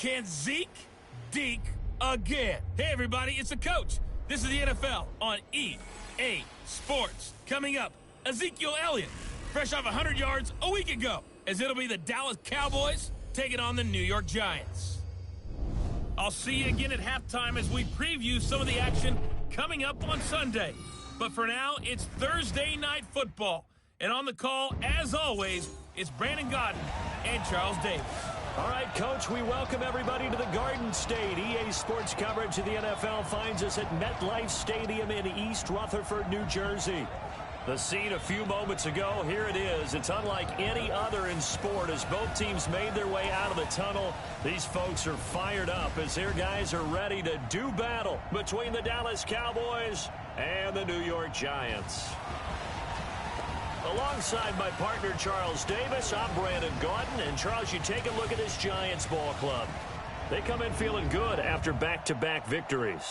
Can Zeke deke again? Hey, everybody, it's the coach. This is the NFL on EA Sports. Coming up, Ezekiel Elliott, fresh off 100 yards a week ago, as it'll be the Dallas Cowboys taking on the New York Giants. I'll see you again at halftime as we preview some of the action coming up on Sunday. But for now, it's Thursday Night Football. And on the call, as always, it's Brandon Godden and Charles Davis. All right, Coach, we welcome everybody to the Garden State. EA Sports coverage of the NFL finds us at Metlife Stadium in East Rutherford, New Jersey. The scene a few moments ago, here it is. It's unlike any other in sport as both teams made their way out of the tunnel. These folks are fired up as their guys are ready to do battle between the Dallas Cowboys and the New York Giants. Alongside my partner, Charles Davis, I'm Brandon Godden. And, Charles, you take a look at this Giants ball club. They come in feeling good after back-to-back victories.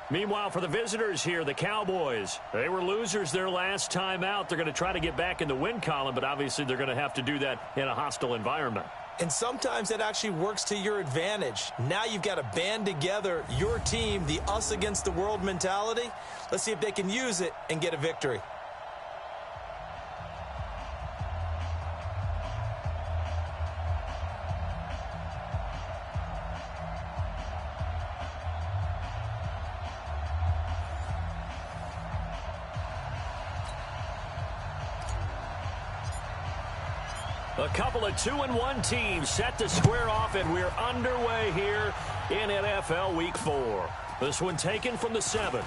Meanwhile, for the visitors here, the Cowboys, they were losers their last time out. They're going to try to get back in the win column, but obviously they're going to have to do that in a hostile environment. And sometimes that actually works to your advantage. Now you've got to band together your team, the us against the world mentality. Let's see if they can use it and get a victory. A couple of 2-1 teams set to square off, and we're underway here in NFL Week 4. This one taken from the 7.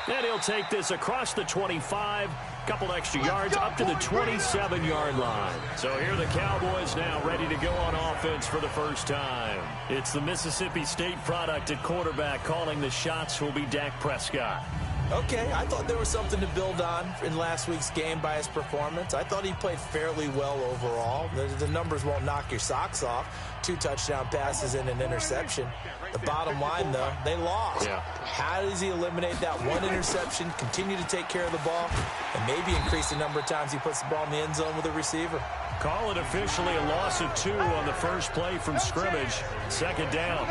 And he'll take this across the 25, couple extra yards up to the 27-yard line. So here are the Cowboys now ready to go on offense for the first time. It's the Mississippi State product at quarterback calling the shots will be Dak Prescott. Okay, I thought there was something to build on in last week's game by his performance. I thought he played fairly well overall. The numbers won't knock your socks off. 2 touchdown passes and an interception. The bottom line, though, they lost. Yeah. How does he eliminate that one interception, continue to take care of the ball, and maybe increase the number of times he puts the ball in the end zone with a receiver? Call it officially a loss of 2 on the first play from scrimmage. 2nd down.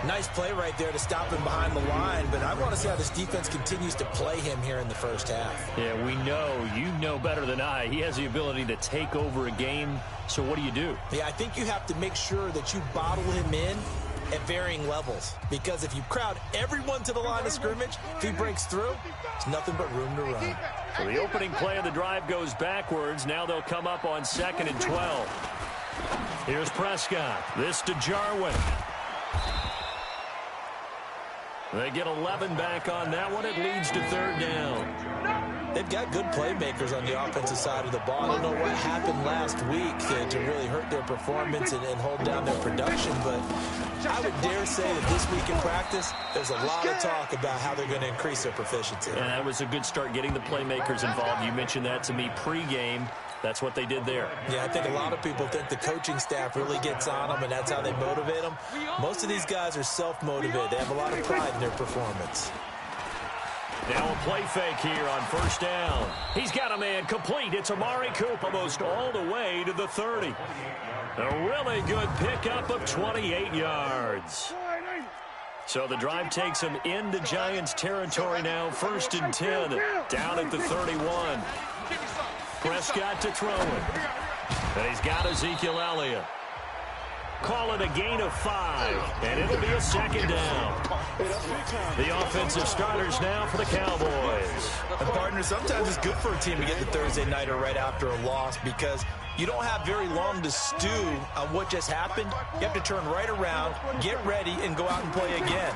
Nice play right there to stop him behind the line, but I want to see how this defense continues to play him here in the first half. Yeah, we know. You know better than I. He has the ability to take over a game, so what do? Yeah, I think you have to make sure that you bottle him in at varying levels, because if you crowd everyone to the line of scrimmage, if he breaks through, there's nothing but room to run. So the opening play of the drive goes backwards. Now they'll come up on 2nd and 12. Here's Prescott. This to Jarwin. They get 11 back on that one. It leads to 3rd down. They've got good playmakers on the offensive side of the ball. I don't know what happened last week to really hurt their performance and hold down their production, but I would dare say that this week in practice, there's a lot of talk about how they're going to increase their proficiency. And that was a good start getting the playmakers involved. You mentioned that to me pregame. That's what they did there. Yeah, I think a lot of people think the coaching staff really gets on them, and that's how they motivate them. Most of these guys are self-motivated. They have a lot of pride in their performance. Now a play fake here on 1st down. He's got a man complete. It's Amari Cooper almost all the way to the 30. A really good pickup of 28 yards. So the drive takes him into Giants territory now. 1st and 10, down at the 31. Prescott to throw it. And he's got Ezekiel Elliott. Call it a gain of 5, and it'll be a 2nd down. The offensive starters now for the Cowboys. And partner, sometimes it's good for a team to get the Thursday nighter right after a loss because you don't have very long to stew on what just happened. You have to turn right around, get ready, and go out and play again.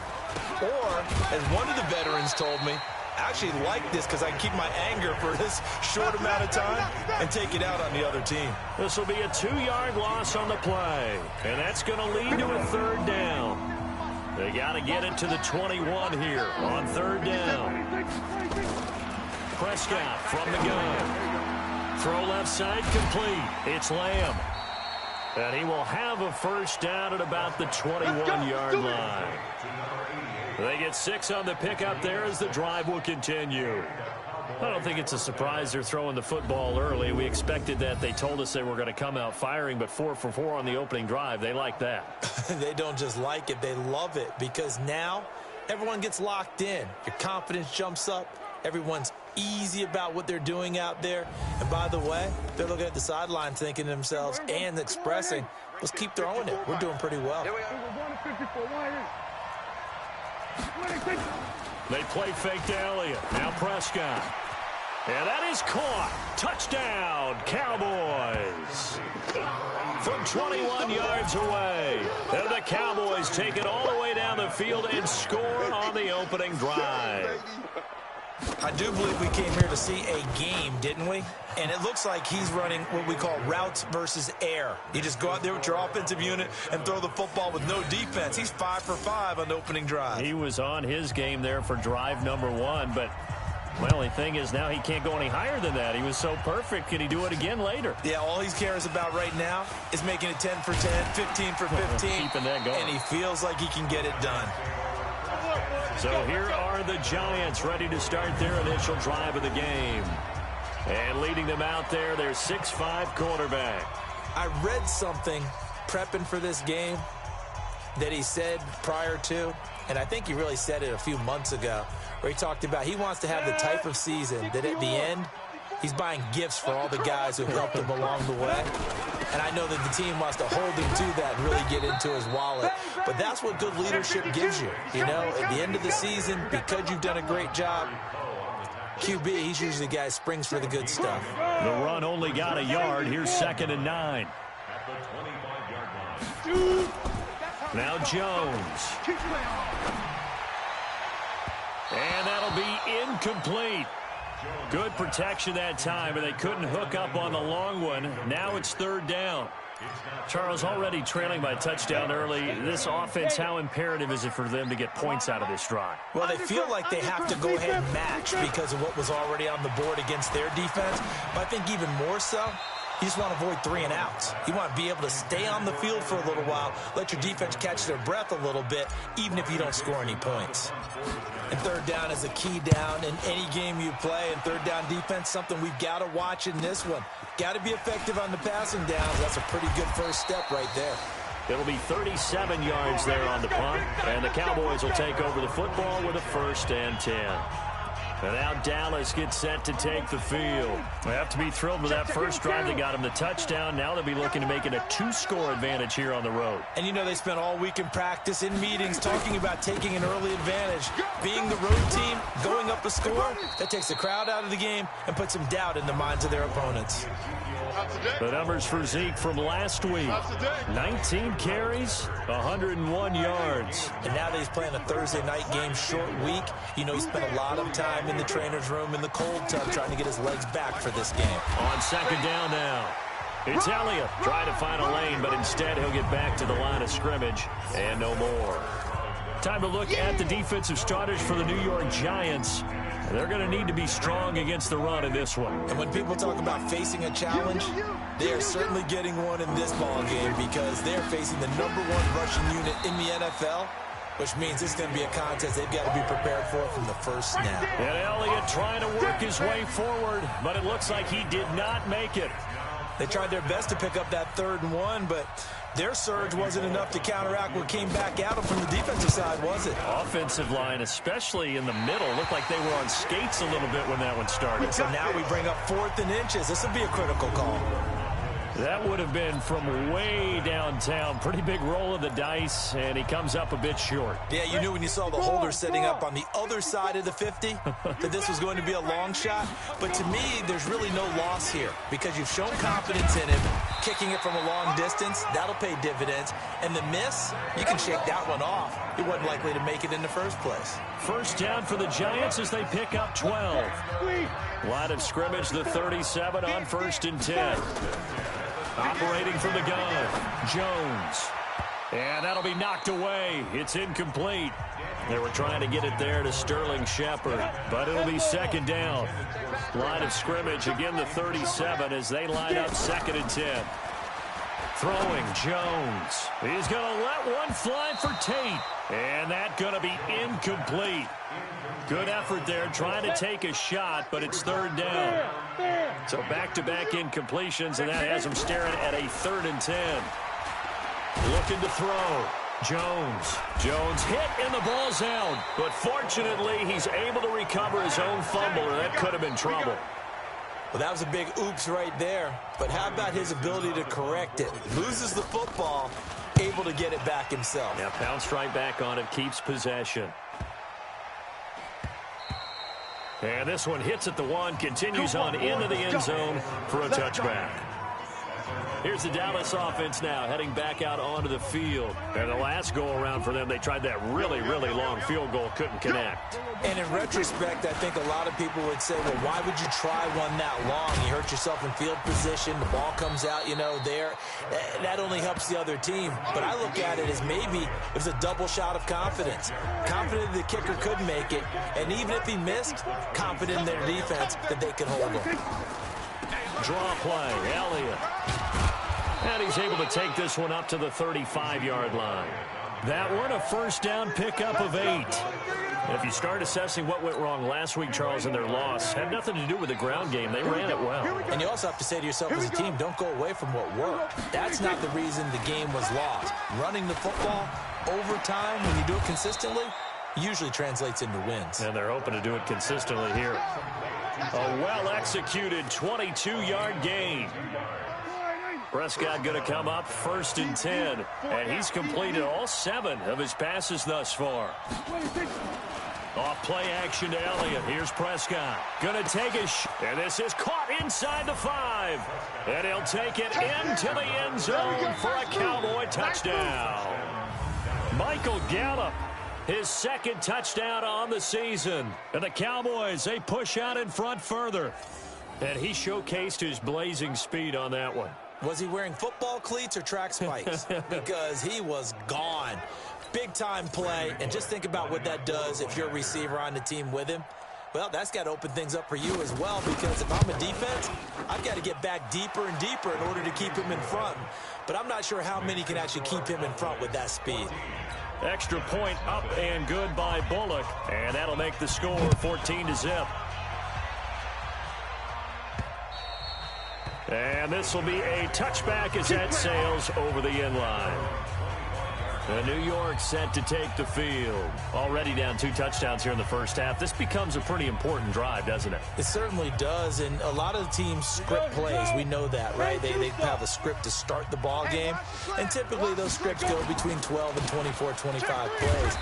Or, as one of the veterans told me, I actually like this because I can keep my anger for this short amount of time and take it out on the other team. This will be a 2-yard loss on the play, and that's going to lead to a 3rd down. They got to get it to the 21 here on 3rd down. Prescott from the gun. Throw left side complete. It's Lamb. And he will have a 1st down at about the 21-yard line. They get 6 on the pickup there as the drive will continue. I don't think it's a surprise they're throwing the football early. We expected that. They told us they were going to come out firing, but 4 for 4 on the opening drive. They like that. They don't just like it, they love it, because now everyone gets locked in. Your confidence jumps up. Everyone's easy about what they're doing out there. And by the way, they're looking at the sideline thinking to themselves and expressing, let's keep throwing it. We're doing pretty well. They play fake to Elliott. Now Prescott. And that is caught. Touchdown, Cowboys. From 21 yards away. And the Cowboys take it all the way down the field and score on the opening drive. I do believe we came here to see a game, didn't we? And it looks like he's running what we call routes versus air. You just go out there with your offensive unit and throw the football with no defense. He's 5 for 5 on the opening drive. He was on his game there for drive number 1, but my only thing is now he can't go any higher than that. He was so perfect. Can he do it again later? Yeah, all he cares about right now is making it 10 for 10, 15 for 15. Keeping that going. And he feels like he can get it done. So here are the Giants ready to start their initial drive of the game. And leading them out there, their 6'5" quarterback. I read something prepping for this game that he said prior to, and I think he really said it a few months ago, where he talked about he wants to have the type of season that at the end, he's buying gifts for all the guys who helped him along the way. And I know that the team wants to hold him to that and really get into his wallet. But that's what good leadership gives you. You know, at the end of the season, because you've done a great job, QB, he's usually the guy who springs for the good stuff. The run only got a yard. Here's 2nd and 9. Now Jones. And that'll be incomplete. Good protection that time, but they couldn't hook up on the long one. Now it's 3rd down. Charles, already trailing by a touchdown early. This offense, how imperative is it for them to get points out of this drive? Well, they feel like they have to go ahead and match because of what was already on the board against their defense. But I think even more so, you just want to avoid 3 and outs. You want to be able to stay on the field for a little while, let your defense catch their breath a little bit, even if you don't score any points. And 3rd down is a key down in any game you play. And 3rd down defense, something we've got to watch in this one. Got to be effective on the passing downs. That's a pretty good first step right there. It'll be 37 yards there on the punt. And the Cowboys will take over the football with a 1st and 10. And now Dallas gets set to take the field. They have to be thrilled with that first drive that got them the touchdown. Now they'll be looking to make it a 2-score advantage here on the road. And you know they spent all week in practice, in meetings, talking about taking an early advantage. Being the road team, going up a score, that takes the crowd out of the game and puts some doubt in the minds of their opponents. The numbers for Zeke from last week. 19 carries, 101 yards. And now that he's playing a Thursday night game, short week, you know he spent a lot of time in the trainer's room in the cold tub trying to get his legs back for this game. On 2nd down now. It's Elliott trying to find a lane, but instead he'll get back to the line of scrimmage and no more. Time to look at the defensive starters for the New York Giants. They're going to need to be strong against the run in this one. And when people talk about facing a challenge, they are certainly getting one in this ball game because they're facing the #1 rushing unit in the NFL, which means it's going to be a contest they've got to be prepared for from the first snap. And Elliott trying to work his way forward, but it looks like he did not make it. They tried their best to pick up that 3rd and 1, but their surge wasn't enough to counteract what came back at them from the defensive side, was it? Offensive line, especially in the middle, looked like they were on skates a little bit when that one started. So now we bring up 4th and inches. This will be a critical call. That would have been from way downtown. Pretty big roll of the dice, and he comes up a bit short. Yeah, you knew when you saw the holder setting up on the other side of the 50 that this was going to be a long shot. But to me, there's really no loss here because you've shown confidence in him. Kicking it from a long distance, that'll pay dividends. And the miss, you can shake that one off. He wasn't likely to make it in the first place. 1st down for the Giants as they pick up 12. Line of scrimmage, the 37 on 1st and 10. Operating from the gun, Jones. And that'll be knocked away. It's incomplete. They were trying to get it there to Sterling Shepard, but it'll be 2nd down. Line of scrimmage, again the 37 as they line up 2nd and 10. Throwing Jones. He's going to let one fly for Tate. And that's going to be incomplete. Good effort there trying to take a shot, but it's third down. So back-to-back incompletions, and that has him staring at a 3rd and 10. Looking to throw. Jones hit and the ball's out. But fortunately, he's able to recover his own fumble, or that could have been trouble. Well, that was a big oops right there. But how about his ability to correct it? Loses the football, able to get it back himself. Yeah, bounced right back on it, keeps possession. And this one hits at the 1, continues on into the end zone for a touchback. Here's the Dallas offense now heading back out onto the field. And the last go-around for them, they tried that really, really long field goal, couldn't connect. And in retrospect, I think a lot of people would say, well, why would you try one that long? You hurt yourself in field position. The ball comes out, there. That only helps the other team. But I look at it as maybe it was a double shot of confidence. Confident the kicker could make it. And even if he missed, confident in their defense that they could hold him. Draw play, Elliott. And he's able to take this one up to the 35-yard line. That one a first down pickup of 8. If you start assessing what went wrong last week, Charles, in their loss, had nothing to do with the ground game. They ran it well. And you also have to say to yourself as a team, don't go away from what worked. That's not the reason the game was lost. Running the football over time, when you do it consistently, usually translates into wins. And they're hoping to do it consistently here. A well-executed 22-yard gain. Prescott going to come up 1st and 10, and he's completed all 7 of his passes thus far. Off play action to Elliott. Here's Prescott. Going to take a shot, and this is caught inside the 5. And he'll take it into the end zone for a Cowboy touchdown. Michael Gallup, his 2nd touchdown on the season. And the Cowboys, they push out in front further. And he showcased his blazing speed on that one. Was he wearing football cleats or track spikes? Because he was gone. Big-time play, and just think about what that does if you're a receiver on the team with him. Well, that's got to open things up for you as well, because if I'm a defense, I've got to get back deeper and deeper in order to keep him in front. But I'm not sure how many can actually keep him in front with that speed. Extra point up and good by Bullock, and that'll make the score 14-0. And this will be a touchback as that sails over the end line. New York set to take the field. Already down 2 touchdowns here in the first half. This becomes a pretty important drive, doesn't it? It certainly does, and a lot of the teams script plays. We know that, right? They have a script to start the ball game, and typically those scripts go between 12 and 24, 25 plays.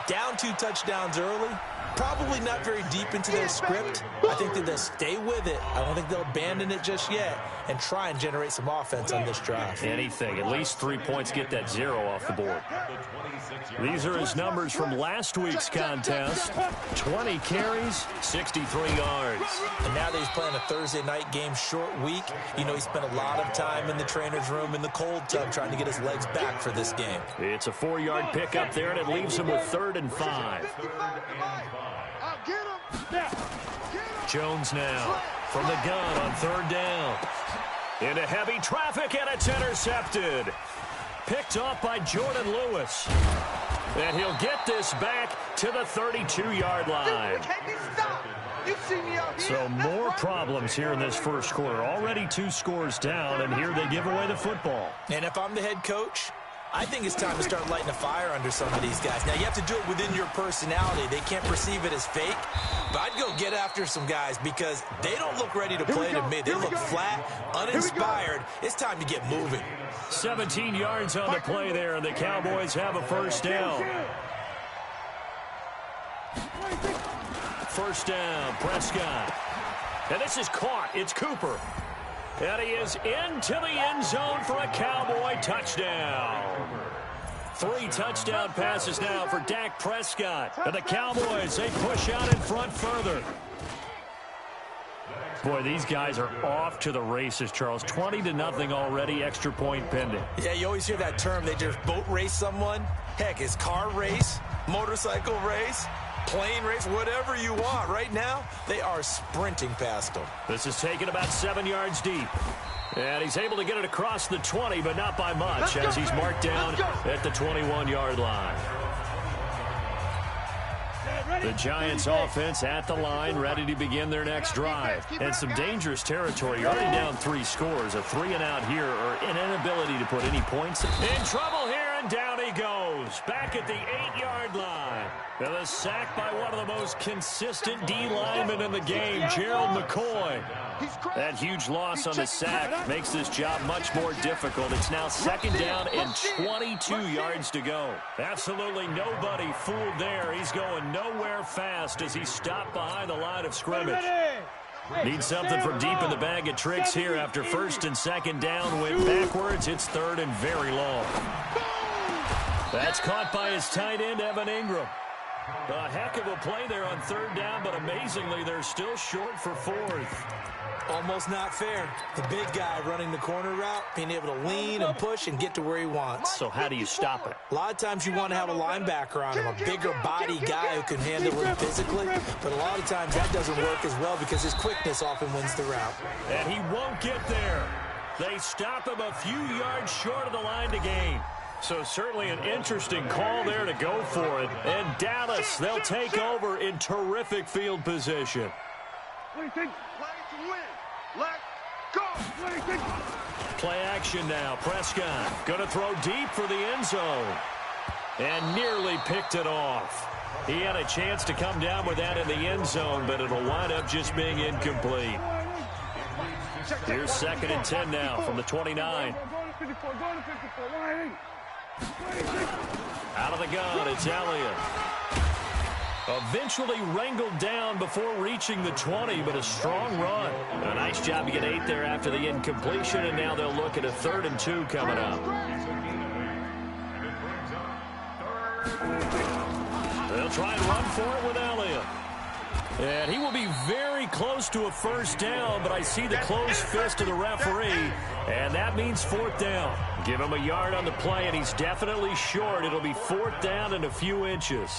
Down 2 touchdowns early, probably not very deep into their script. I think that they'll stay with it. I don't think they'll abandon it just yet and try and generate some offense on this drive. Anything. At least 3 points, get that 0 off the board. These are his numbers from last week's contest. 20 carries, 63 yards. And now that he's playing a Thursday night game, short week, he spent a lot of time in the trainer's room in the cold tub trying to get his legs back for this game. It's a 4-yard pickup there, and it leaves him with 3rd and 5. Jones now from the gun on 3rd down. Into heavy traffic, and it's intercepted. Picked off by Jordan Lewis. And he'll get this back to the 32-yard line. So more problems here in this first quarter. Already 2 scores down, and here they give away the football. And if I'm the head coach, I think it's time to start lighting a fire under some of these guys. Now, you have to do it within your personality. They can't perceive it as fake. But I'd go get after some guys because they don't look ready to play to me. They look flat, uninspired. It's time to get moving. 17 yards on the play there, and the Cowboys have a first down. First down, Prescott. And this is caught. It's Cooper. And he is into the end zone for a Cowboy touchdown. 3 touchdown passes now for Dak Prescott. And the Cowboys, they push out in front further. Boy, these guys are off to the races, Charles. 20-0 already, extra point pending. Yeah, you always hear that term. They just boat race someone. Heck, it's car race, motorcycle race, plane race, whatever you want. Right now, they are sprinting past them. This is taken about 7 yards deep. And he's able to get it across the 20, but not by much, as he's marked down at the 21-yard line. The Giants offense at the line, ready to begin their next drive. And some dangerous territory. You're already down 3 scores. A 3-and-out here, or an inability to put any points. In trouble here, and down he goes. Back at the 8-yard line. And a sack by one of the most consistent D linemen in the game, Gerald McCoy. That huge loss on the sack makes this job much more difficult. It's now 2nd down and 22 yards to go. Absolutely nobody fooled there. He's going nowhere fast as he's stopped behind the line of scrimmage. Needs something from deep in the bag of tricks here after 1st and 2nd down. Went backwards. It's 3rd and very long. That's caught by his tight end, Evan Ingram. A heck of a play there on 3rd down, but amazingly, they're still short for 4th. Almost not fair. The big guy running the corner route, being able to lean and push and get to where he wants. So how do you stop it? A lot of times you want to have a linebacker on him, a bigger body guy who can handle it physically. But a lot of times that doesn't work as well because his quickness often wins the route. And he won't get there. They stop him a few yards short of the line to gain. So certainly an interesting call there to go for it. And Dallas, they'll take over in terrific field position. What do you think? Play to win. Let's go. What do you think? Play action now. Prescott going to throw deep for the end zone. And nearly picked it off. He had a chance to come down with that in the end zone, but it'll wind up just being incomplete. Here's 2nd and 10 now from the 29. Out of the gun, it's Elliott. Eventually wrangled down before reaching the 20, but a strong run. A nice job to get 8 there after the incompletion, and now they'll look at a 3rd and 2 coming up. They'll try and run for it with Elliott. And he will be very close to a 1st down, but I see the closed fist of the referee, and that means 4th down. Give him a yard on the play, and he's definitely short. It'll be 4th down and a few inches.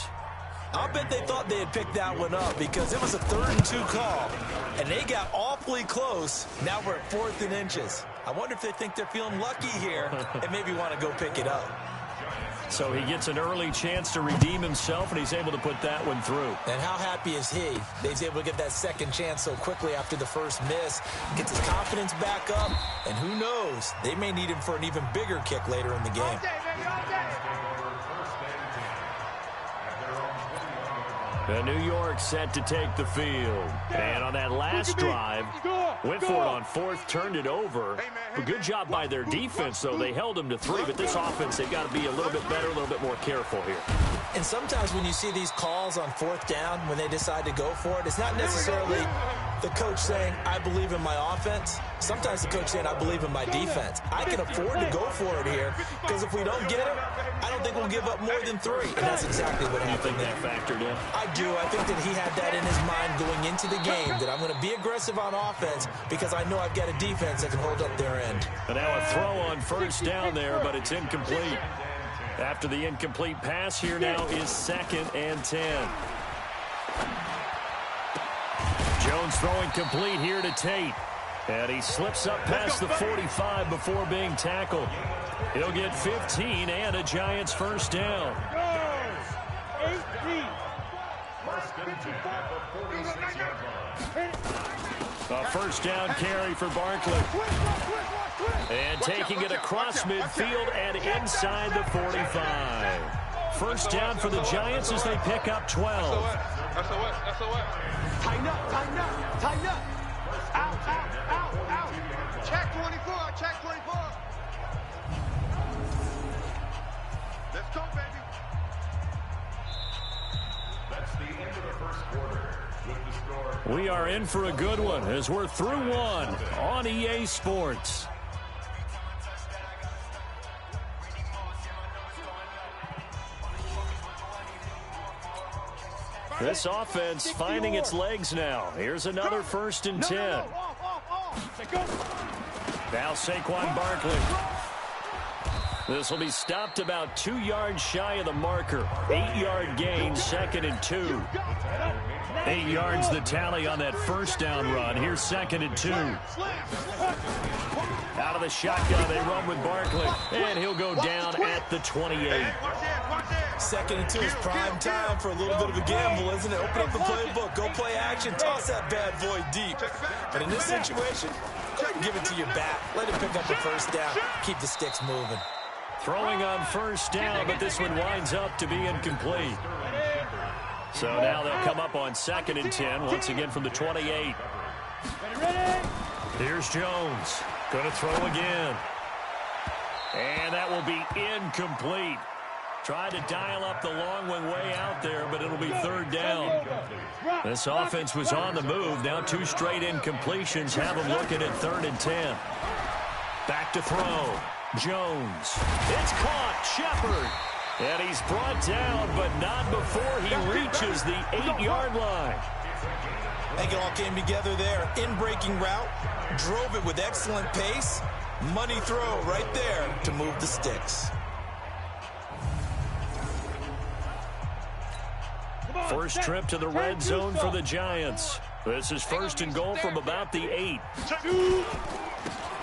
I'll bet they thought they had picked that one up because it was a 3rd and 2 call, and they got awfully close. Now we're at 4th and inches. I wonder if they think they're feeling lucky here and maybe want to go pick it up. So he gets an early chance to redeem himself, and he's able to put that one through. And how happy is he? He's able to get that 2nd chance so quickly after the first miss. Gets his confidence back up, and who knows? They may need him for an even bigger kick later in the game. And New York set to take the field. And on that last drive, went for it on 4th, turned it over. A good job by their defense, though. They held them to 3, but this offense, they've got to be a little bit better, a little bit more careful here. And sometimes when you see these calls on 4th down, when they decide to go for it, it's not necessarily the coach saying, I believe in my offense. Sometimes the coach saying, I believe in my defense. I can afford to go for it here because if we don't get it, I don't think we'll give up more than 3. And that's exactly what happened there. You think that factored in? I do. I think that he had that in his mind going into the game, that I'm going to be aggressive on offense because I know I've got a defense that can hold up their end. And now a throw on 1st down there, but it's incomplete. After the incomplete pass, here now is 2nd and 10. Jones throwing complete here to Tate. And he slips up past the 45 before being tackled. He'll get 15 and a Giants 1st down. 18. A 1st down carry for Barkley. And taking it across midfield and inside the 45. 1st down for the Giants as they pick up 12. Tighten up, tighten up, tighten up. Out, out, out, out. Check 24, check 24. Let's go, baby. That's the end of the 1st quarter. With the score. We are in for a good one as we're through one on EA Sports. This offense finding its legs now. Here's another 1st and 10. Now Saquon Barkley. This will be stopped about 2 yards shy of the marker. 8-yard gain, 2nd and 2. 8 yards the tally on that 1st down run. Here's 2nd and 2. Out of the shotgun, they run with Barkley, and he'll go down at the 28. Second and 2 is prime time for a little bit of a gamble, isn't it? Open up the playbook, go play action, toss that bad boy deep. But in this situation, go ahead and give it to your back. Let him pick up the first down. Keep the sticks moving. Throwing on first down, but this one winds up to be incomplete. So now they'll come up on 2nd and 10, once again from the 28. Here's Jones. Going to throw again. And that will be incomplete. Tried to dial up the long one way out there, but it'll be 3rd down. This offense was on the move. Now 2 straight incompletions have them looking at 3rd and 10. Back to throw. Jones. It's caught. Shepard. And he's brought down, but not before he reaches the 8-yard line. I think it all came together there. In-breaking route. Drove it with excellent pace. Money throw right there to move the sticks. First trip to the red zone for the Giants. This is 1st and goal from about the 8.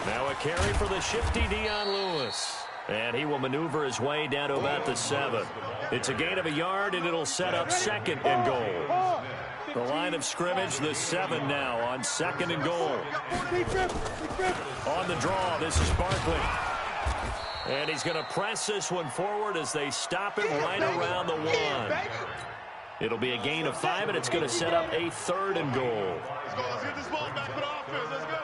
Now a carry for the shifty Dion Lewis. And he will maneuver his way down to about the 7. It's a gain of a yard, and it'll set up 2nd and goal. The line of scrimmage, the 7 now on 2nd and goal. On the draw, this is Barkley. And he's going to press this one forward as they stop him right around the 1. It'll be a gain of 5, and it's going to set up a 3rd and goal. Let's get this ball back for the offense. Let's go.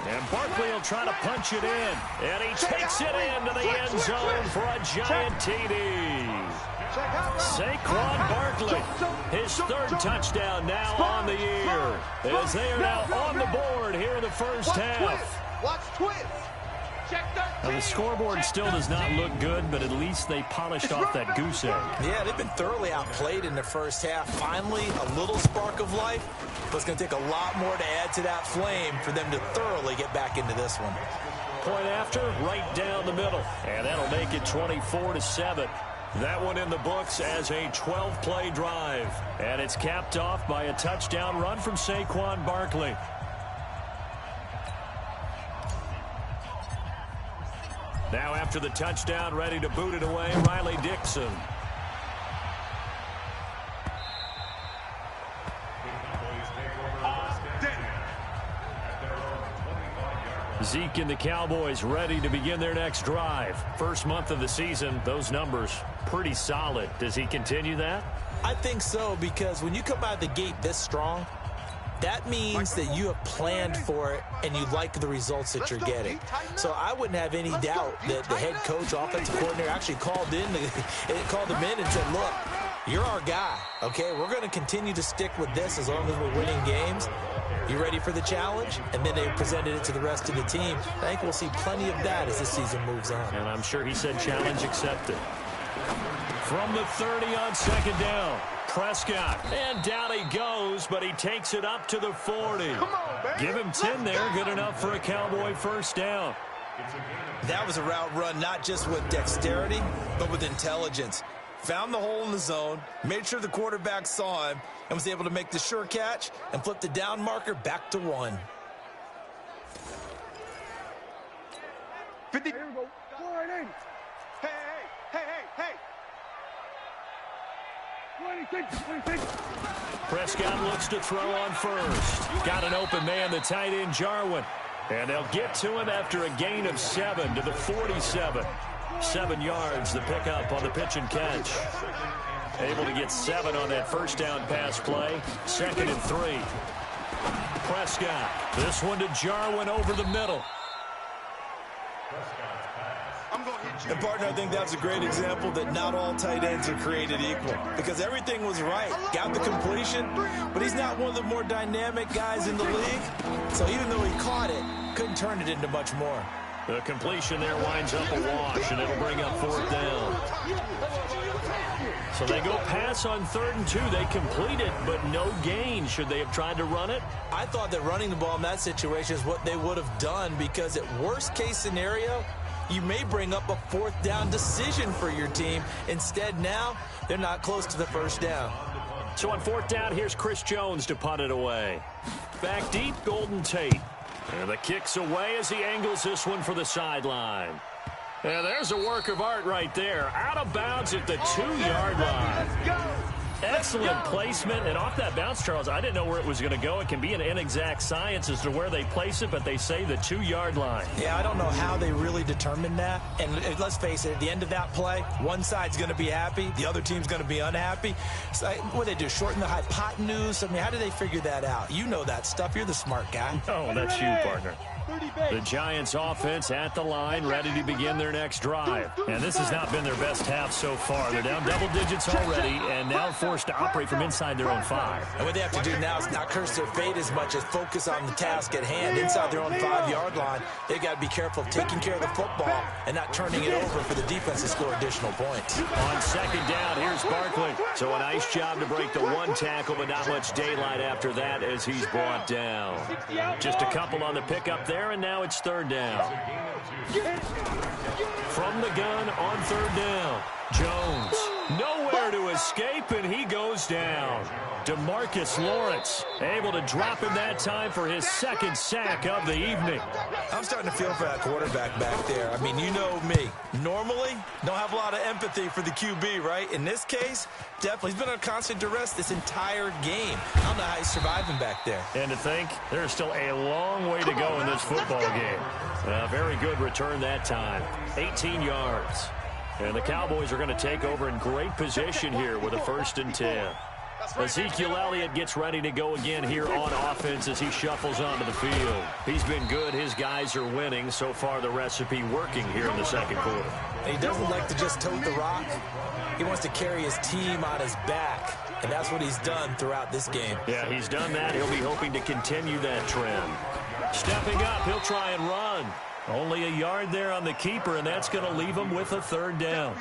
And Barkley will try to punch it in. And he takes it into the end zone for a giant TD. Saquon Barkley, his 3rd touchdown now on the year, as they are now on the board here in the first half. Watch twist. Now the scoreboard still does not look good, but at least they polished off that goose egg. Yeah, they've been thoroughly outplayed in the first half. Finally, a little spark of life, but it's going to take a lot more to add to that flame for them to thoroughly get back into this one. Point after, right down the middle, and that'll make it 24-7. That one in the books as a 12-play drive, and it's capped off by a touchdown run from Saquon Barkley. Now after the touchdown, ready to boot it away, Riley Dixon. Zeke and the Cowboys ready to begin their next drive. First month of the season, those numbers pretty solid. Does he continue that? I think so, because when you come out of the gate this strong, that means that you have planned for it and you like the results that you're getting. So I wouldn't have any doubt that the head coach, offensive coordinator actually called him in and said, look, you're our guy, okay? We're going to continue to stick with this as long as we're winning games. You ready for the challenge? And then they presented it to the rest of the team. I think we'll see plenty of that as this season moves on. And I'm sure he said challenge accepted. From the 30 on 2nd down. Prescott, and down he goes, but he takes it up to the 40. Give him 10 there, good enough for a Cowboy first down. That was a route run not just with dexterity, but with intelligence. Found the hole in the zone, made sure the quarterback saw him, and was able to make the sure catch and flip the down marker back to 1. 50. Here we go. 480. Hey, hey, hey, hey, hey. 26. Prescott looks to throw on first. Got an open man, the tight end Jarwin. And they'll get to him after a gain of 7 to the 47. 7 yards, the pickup on the pitch and catch. Able to get 7 on that first down pass play. 2nd and 3. Prescott. This one to Jarwin over the middle. And, partner, I think that's a great example that not all tight ends are created equal, because everything was right. Got the completion, but he's not one of the more dynamic guys in the league. So even though he caught it, couldn't turn it into much more. The completion there winds up a wash, and it'll bring up 4th down. So they go pass on 3rd and 2. They complete it, but no gain. Should they have tried to run it? I thought that running the ball in that situation is what they would have done, because at worst case scenario, you may bring up a 4th down decision for your team. Instead, now, they're not close to the first down. So on 4th down, here's Chris Jones to punt it away. Back deep, Golden Tate. And the kick's away as he angles this one for the sideline. And there's a work of art right there. Out of bounds at the 2-yard line. Excellent placement. And off that bounce, Charles, I didn't know where it was going to go. It can be an inexact science as to where they place it, but they say the 2-yard line. Yeah, I don't know how they really determined that. And let's face it, at the end of that play, one side's going to be happy, the other team's going to be unhappy. So, what do they do, shorten the hypotenuse? I mean, how do they figure that out? You know that stuff. You're the smart guy. Oh, that's you, partner. The Giants offense at the line, ready to begin their next drive. And this has not been their best half so far. They're down double digits already and now forced to operate from inside their own 5. And what they have to do now is not curse their fate as much as focus on the task at hand. Inside their own 5-yard line, they've got to be careful of taking care of the football and not turning it over for the defense to score additional points. On second down, here's Barkley. So a nice job to break the 1 tackle, but not much daylight after that as he's brought down. Just a couple on the pickup there, and now it's 3rd down. From the gun on 3rd down, Jones. Nowhere to escape, and he goes down. DeMarcus Lawrence able to drop him that time for his 2nd sack of the evening. I'm starting to feel for that quarterback back there. I mean, you know me. Normally, don't have a lot of empathy for the QB, right? In this case, definitely. He's been under constant duress this entire game. I don't know how he's surviving back there. And to think, there's still a long way to go in this football game. A very good return that time. 18 yards. And the Cowboys are going to take over in great position here with a 1st and 10. Ezekiel Elliott gets ready to go again here on offense as he shuffles onto the field. He's been good. His guys are winning. So far, the recipe working here in the 2nd quarter. He doesn't like to just tote the rock. He wants to carry his team on his back, and that's what he's done throughout this game. Yeah, he's done that. He'll be hoping to continue that trend. Stepping up, he'll try and run. Only a yard there on the keeper, and that's going to leave him with a 3rd down.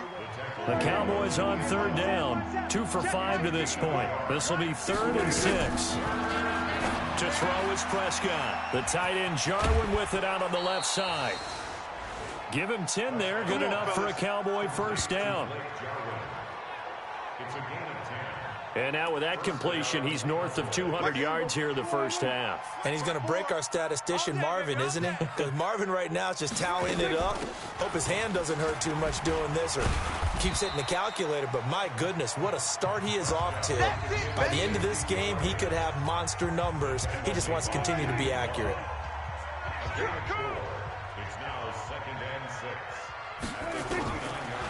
The Cowboys on 3rd down, 2 for 5 to this point. This will be 3rd and 6. To throw is Prescott. The tight end Jarwin with it out on the left side. Give him 10 there, good enough for a Cowboy 1st down. And now with that completion, he's north of 200 yards here in the 1st half. And he's going to break our statistician, Marvin, isn't he? Because Marvin right now is just tallying it up. Hope his hand doesn't hurt too much doing this or keeps hitting the calculator. But my goodness, what a start he is off to. By the end of this game, he could have monster numbers. He just wants to continue to be accurate. It's now 2nd and 6.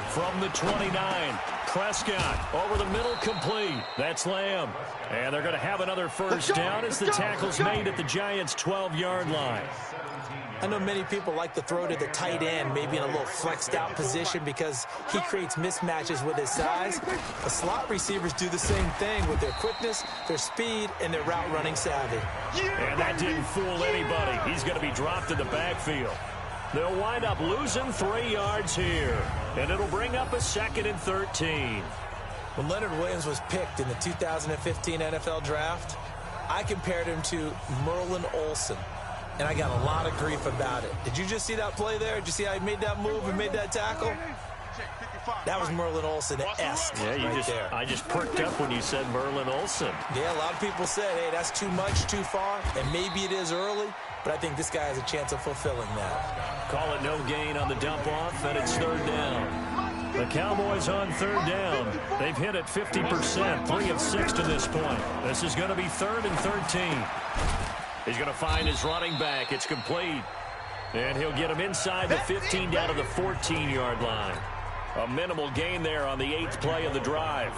From the 29, Prescott over the middle, complete. That's Lamb. And they're going to have another 1st down as the tackle's made at the Giants' 12-yard line. I know many people like to throw to the tight end, maybe in a little flexed out position because he creates mismatches with his size. The slot receivers do the same thing with their quickness, their speed, and their route running savvy. And that didn't fool anybody. He's going to be dropped in the backfield. They'll wind up losing 3 yards here. And it'll bring up a 2nd and 13. When Leonard Williams was picked in the 2015 NFL Draft, I compared him to Merlin Olsen. And I got a lot of grief about it. Did you just see that play there? Did you see how he made that move and made that tackle? That was Merlin Olsen-esque. Yeah, I just perked up when you said Merlin Olsen. Yeah, a lot of people said, hey, that's too much, too far, and maybe it is early, but I think this guy has a chance of fulfilling that. Call it no gain on the dump-off, and it's 3rd down. The Cowboys on 3rd down. They've hit it 50%, 3 of 6 to this point. This is going to be 3rd and 13. He's going to find his running back. It's complete. And he'll get him inside the 15 down to the 14-yard line. A minimal gain there on the 8th play of the drive.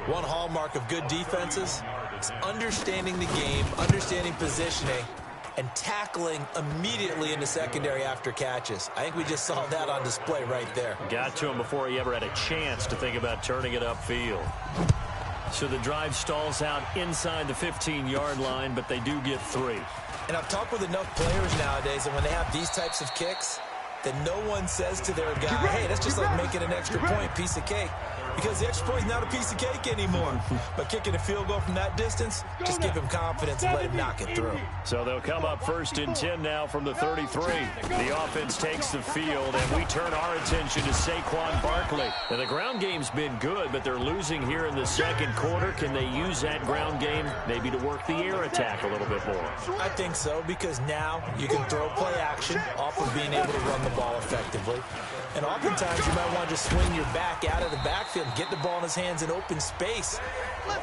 One hallmark of good defenses is understanding the game, understanding positioning, and tackling immediately in the secondary after catches. I think we just saw that on display right there. Got to him before he ever had a chance to think about turning it upfield. So the drive stalls out inside the 15-yard line, but they do get 3. And I've talked with enough players nowadays, and when they have these types of kicks, that no one says to their guy, hey, that's just like making an extra point, piece of cake. because the extra point is not a piece of cake anymore. But kicking a field goal from that distance, just give him confidence and let him knock it through. So they'll come up 1st and 10 now from the 33. The offense takes the field, and we turn our attention to Saquon Barkley. Now, the ground game's been good, but they're losing here in the second quarter. Can they use that ground game maybe to work the air attack a little bit more? I think so, because now you can throw play action off of being able to run the ball effectively. And oftentimes you might want to just swing your back out of the backfield and get the ball in his hands in open space.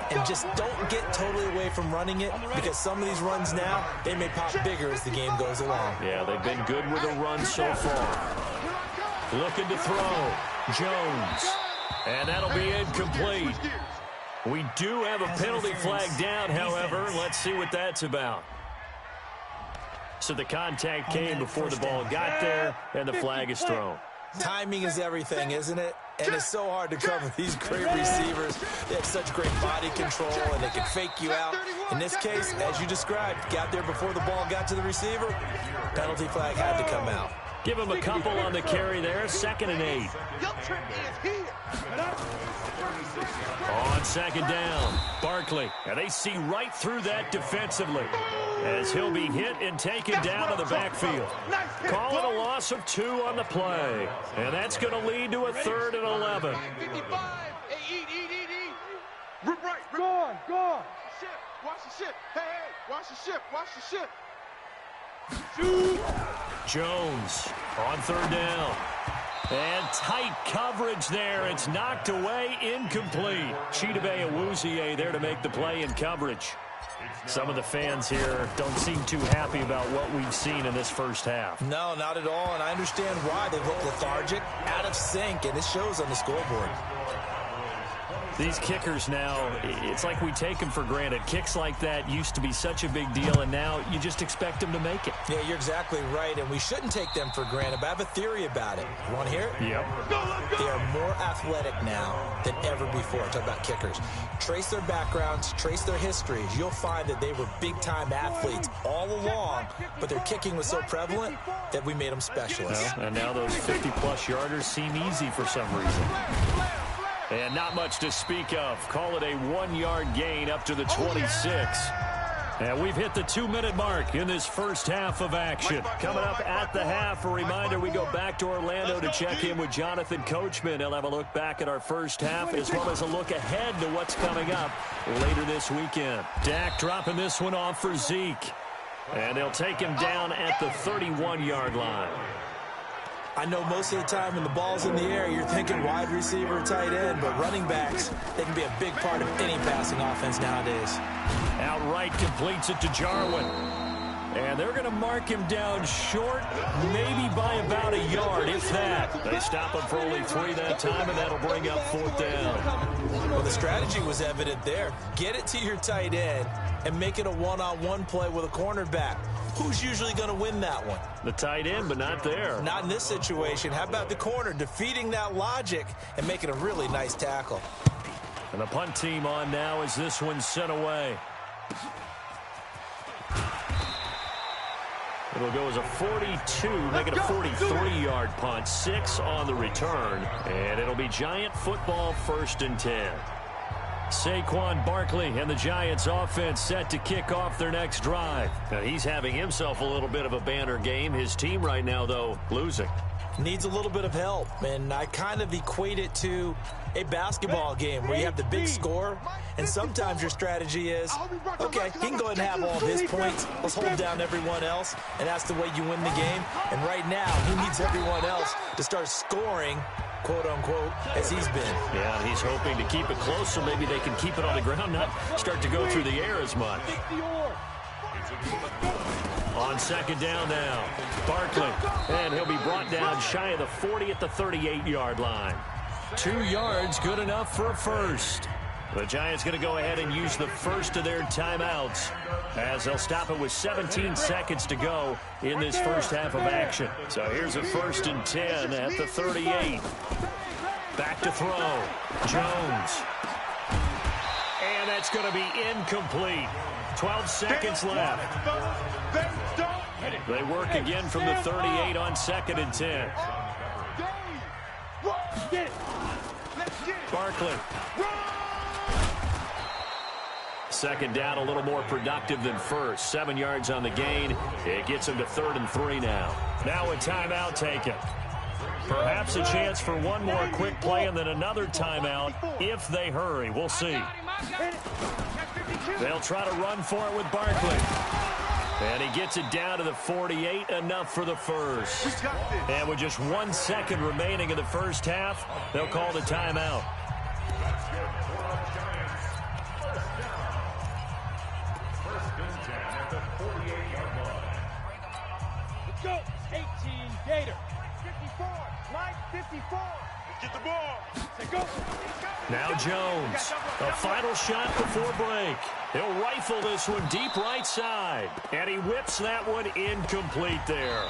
And just don't get totally away from running it, because some of these runs now, they may pop bigger as the game goes along. Yeah, they've been good with the run so far. Looking to throw. Jones. And that'll be incomplete. We do have a penalty flag down, however. Let's see what that's about. So the contact came before the ball got there, and the flag is thrown. Timing is everything, isn't it? And it's so hard to cover these great receivers. They have such great body control, and they can fake you out. In this case, as you described, got there before the ball got to the receiver. Penalty flag had to come out. Give him a couple on the carry there. 2nd and 8. On 2nd down, Barkley. And they see right through that defensively, as he'll be hit and taken down to the backfield. Call it a loss of 2 on the play. And that's going to lead to a 3rd and 11. Go on, go on. Watch the ship. Hey, watch the ship. Watch the ship. Jones on 3rd down. And tight coverage there. It's knocked away, incomplete. Chidobe Awuzie there to make the play in coverage. Some of the fans here don't seem too happy about what we've seen in this first half. No, not at all, and I understand why. They look lethargic, out of sync, and it shows on the scoreboard. These kickers now, it's like we take them for granted. Kicks like that used to be such a big deal, and now you just expect them to make it. Yeah, you're exactly right, and we shouldn't take them for granted, but I have a theory about it. You want to hear it? Yep. They are more athletic now than ever before. Talk about kickers. Trace their backgrounds, trace their histories. You'll find that they were big-time athletes all along, but their kicking was so prevalent that we made them specialists. Well, and now those 50-plus yarders seem easy for some reason. And not much to speak of. Call it a 1-yard gain up to the 26. And we've hit the 2-minute mark in this first half of action. Coming up at the half, a reminder, we go back to Orlando to check in with Jonathan Coachman. He'll have a look back at our first half, as well as a look ahead to what's coming up later this weekend. Dak dropping this one off for Zeke. And they'll take him down at the 31-yard line. I know most of the time when the ball's in the air, you're thinking wide receiver, tight end, but running backs, they can be a big part of any passing offense nowadays. Outright completes it to Jarwin. And they're going to mark him down short, maybe by about a yard, if that. They stop him for only 3 that time, and that'll bring up 4th down. Well, the strategy was evident there. Get it to your tight end and make it a one-on-one play with a cornerback. Who's usually going to win that one? The tight end, but not there. Not in this situation. How about the corner defeating that logic and making a really nice tackle? And the punt team on now as this one's sent away. It'll go as a 42, make it a 43-yard punt. 6 on the return. And it'll be Giant football 1st and 10. Saquon Barkley and the Giants offense set to kick off their next drive. Now, he's having himself a little bit of a banner game. His team right now, though, losing. Needs a little bit of help, and I kind of equate it to a basketball game where you have the big score, and sometimes your strategy is, okay, he can go ahead and have all of his points. Let's hold down everyone else, and that's the way you win the game. And right now, he needs everyone else to start scoring, quote-unquote, as he's been. Yeah, he's hoping to keep it close so maybe they can keep it on the ground, not start to go through the air as much. On 2nd down now, Barkley, and he'll be brought down shy of the 40 at the 38-yard line. 2 yards, good enough for a first. The Giants going to go ahead and use the first of their timeouts, as they'll stop it with 17 seconds to go in this first half of action. So here's a 1st and 10 at the 38. Back to throw. Jones. And that's going to be incomplete. 12 seconds left. They work again from the 38 on 2nd and 10. Let's get it. Barkley. Second down, a little more productive than first. 7 yards on the gain. It gets him to 3rd and 3 now. Now a timeout taken. Perhaps a chance for one more quick play and then another timeout if they hurry. We'll see. They'll try to run for it with Barkley. And he gets it down to the 48, enough for the first. And with just 1 second remaining in the first half, they'll call the timeout. Let's go. 18 Gator. 54. Line 54. Get the ball. Go. Now Jones. A final shot before break. He'll rifle this one deep right side. And he whips that one incomplete there.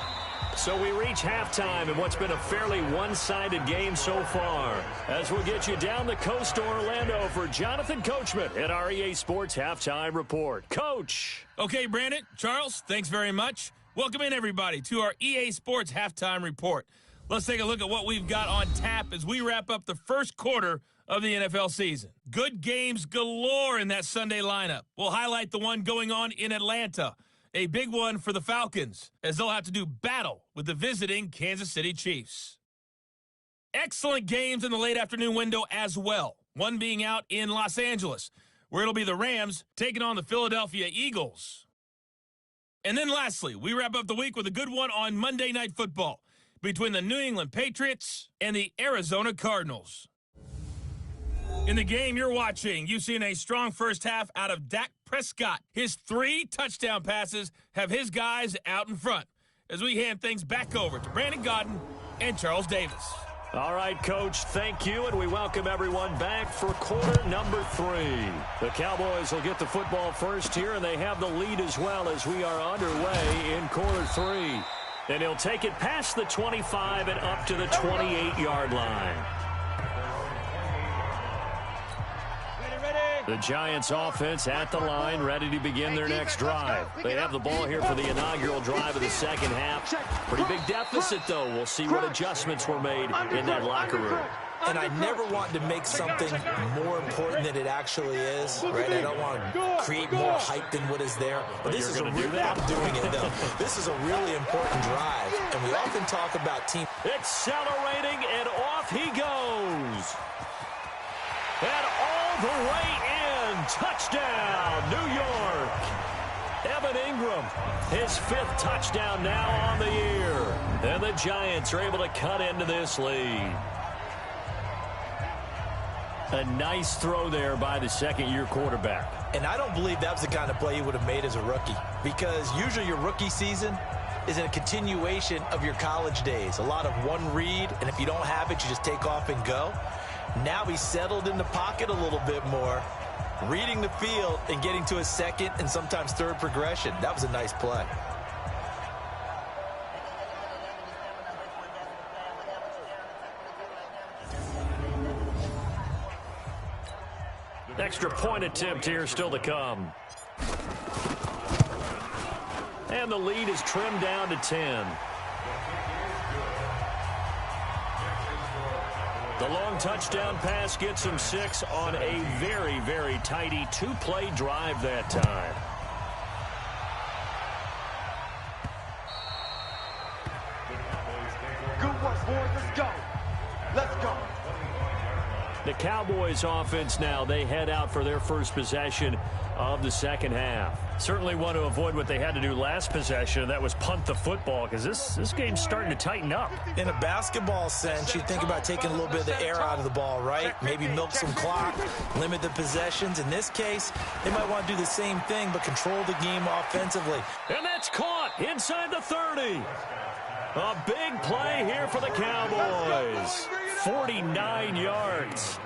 So we reach halftime in what's been a fairly one-sided game so far. As we'll get you down the coast to Orlando for Jonathan Coachman at our EA Sports Halftime Report. Coach. Okay, Brandon, Charles, thanks very much. Welcome in, everybody, to our EA Sports Halftime Report. Let's take a look at what we've got on tap as we wrap up the first quarter of the NFL season. Good games galore in that Sunday lineup. We'll highlight the one going on in Atlanta. A big one for the Falcons, as they'll have to do battle with the visiting Kansas City Chiefs. Excellent games in the late afternoon window as well. One being out in Los Angeles, where it'll be the Rams taking on the Philadelphia Eagles. And then lastly, we wrap up the week with a good one on Monday Night Football between the New England Patriots and the Arizona Cardinals. In the game you're watching, you've seen a strong first half out of Dak Prescott. His 3 touchdown passes have his guys out in front as we hand things back over to Brandon Godden and Charles Davis. All right, Coach, thank you, and we welcome everyone back for quarter number 3. The Cowboys will get the football first here, and they have the lead as well as we are underway in quarter 3. And he'll take it past the 25 and up to the 28-yard line. The Giants offense at the line, ready to begin their next drive. They have the ball here for the inaugural drive of the second half. Pretty big deficit, though. We'll see what adjustments were made in that locker room. And I never want to make something more important than it actually is, right? I don't want to create more hype than what is there. But this is a really, I'm doing it, though. This is a really important drive. And we often talk about team. Accelerating, and off he goes. And all the way in. Touchdown, New York. Evan Ingram, his 5th touchdown now on the year. And the Giants are able to cut into this lead. A nice throw there by the second-year quarterback. And I don't believe that was the kind of play he would have made as a rookie, because usually your rookie season is a continuation of your college days. A lot of one read, and if you don't have it, you just take off and go. Now he's settled in the pocket a little bit more, reading the field and getting to a second and sometimes third progression. That was a nice play. Extra point attempt here still to come. And the lead is trimmed down to 10. The long touchdown pass gets him 6 on a very, very tidy 2-play drive that time. Good work, boys. Let's go. Let's go. The Cowboys offense now, they head out for their first possession of the second half. Certainly want to avoid what they had to do last possession, that was punt the football, because this game's starting to tighten up. In a basketball sense, you think about taking a little bit of the air out of the ball, right? Maybe milk some clock, limit the possessions. In this case, they might want to do the same thing, but control the game offensively. And that's caught inside the 30. A big play here for the Cowboys. 49 yards.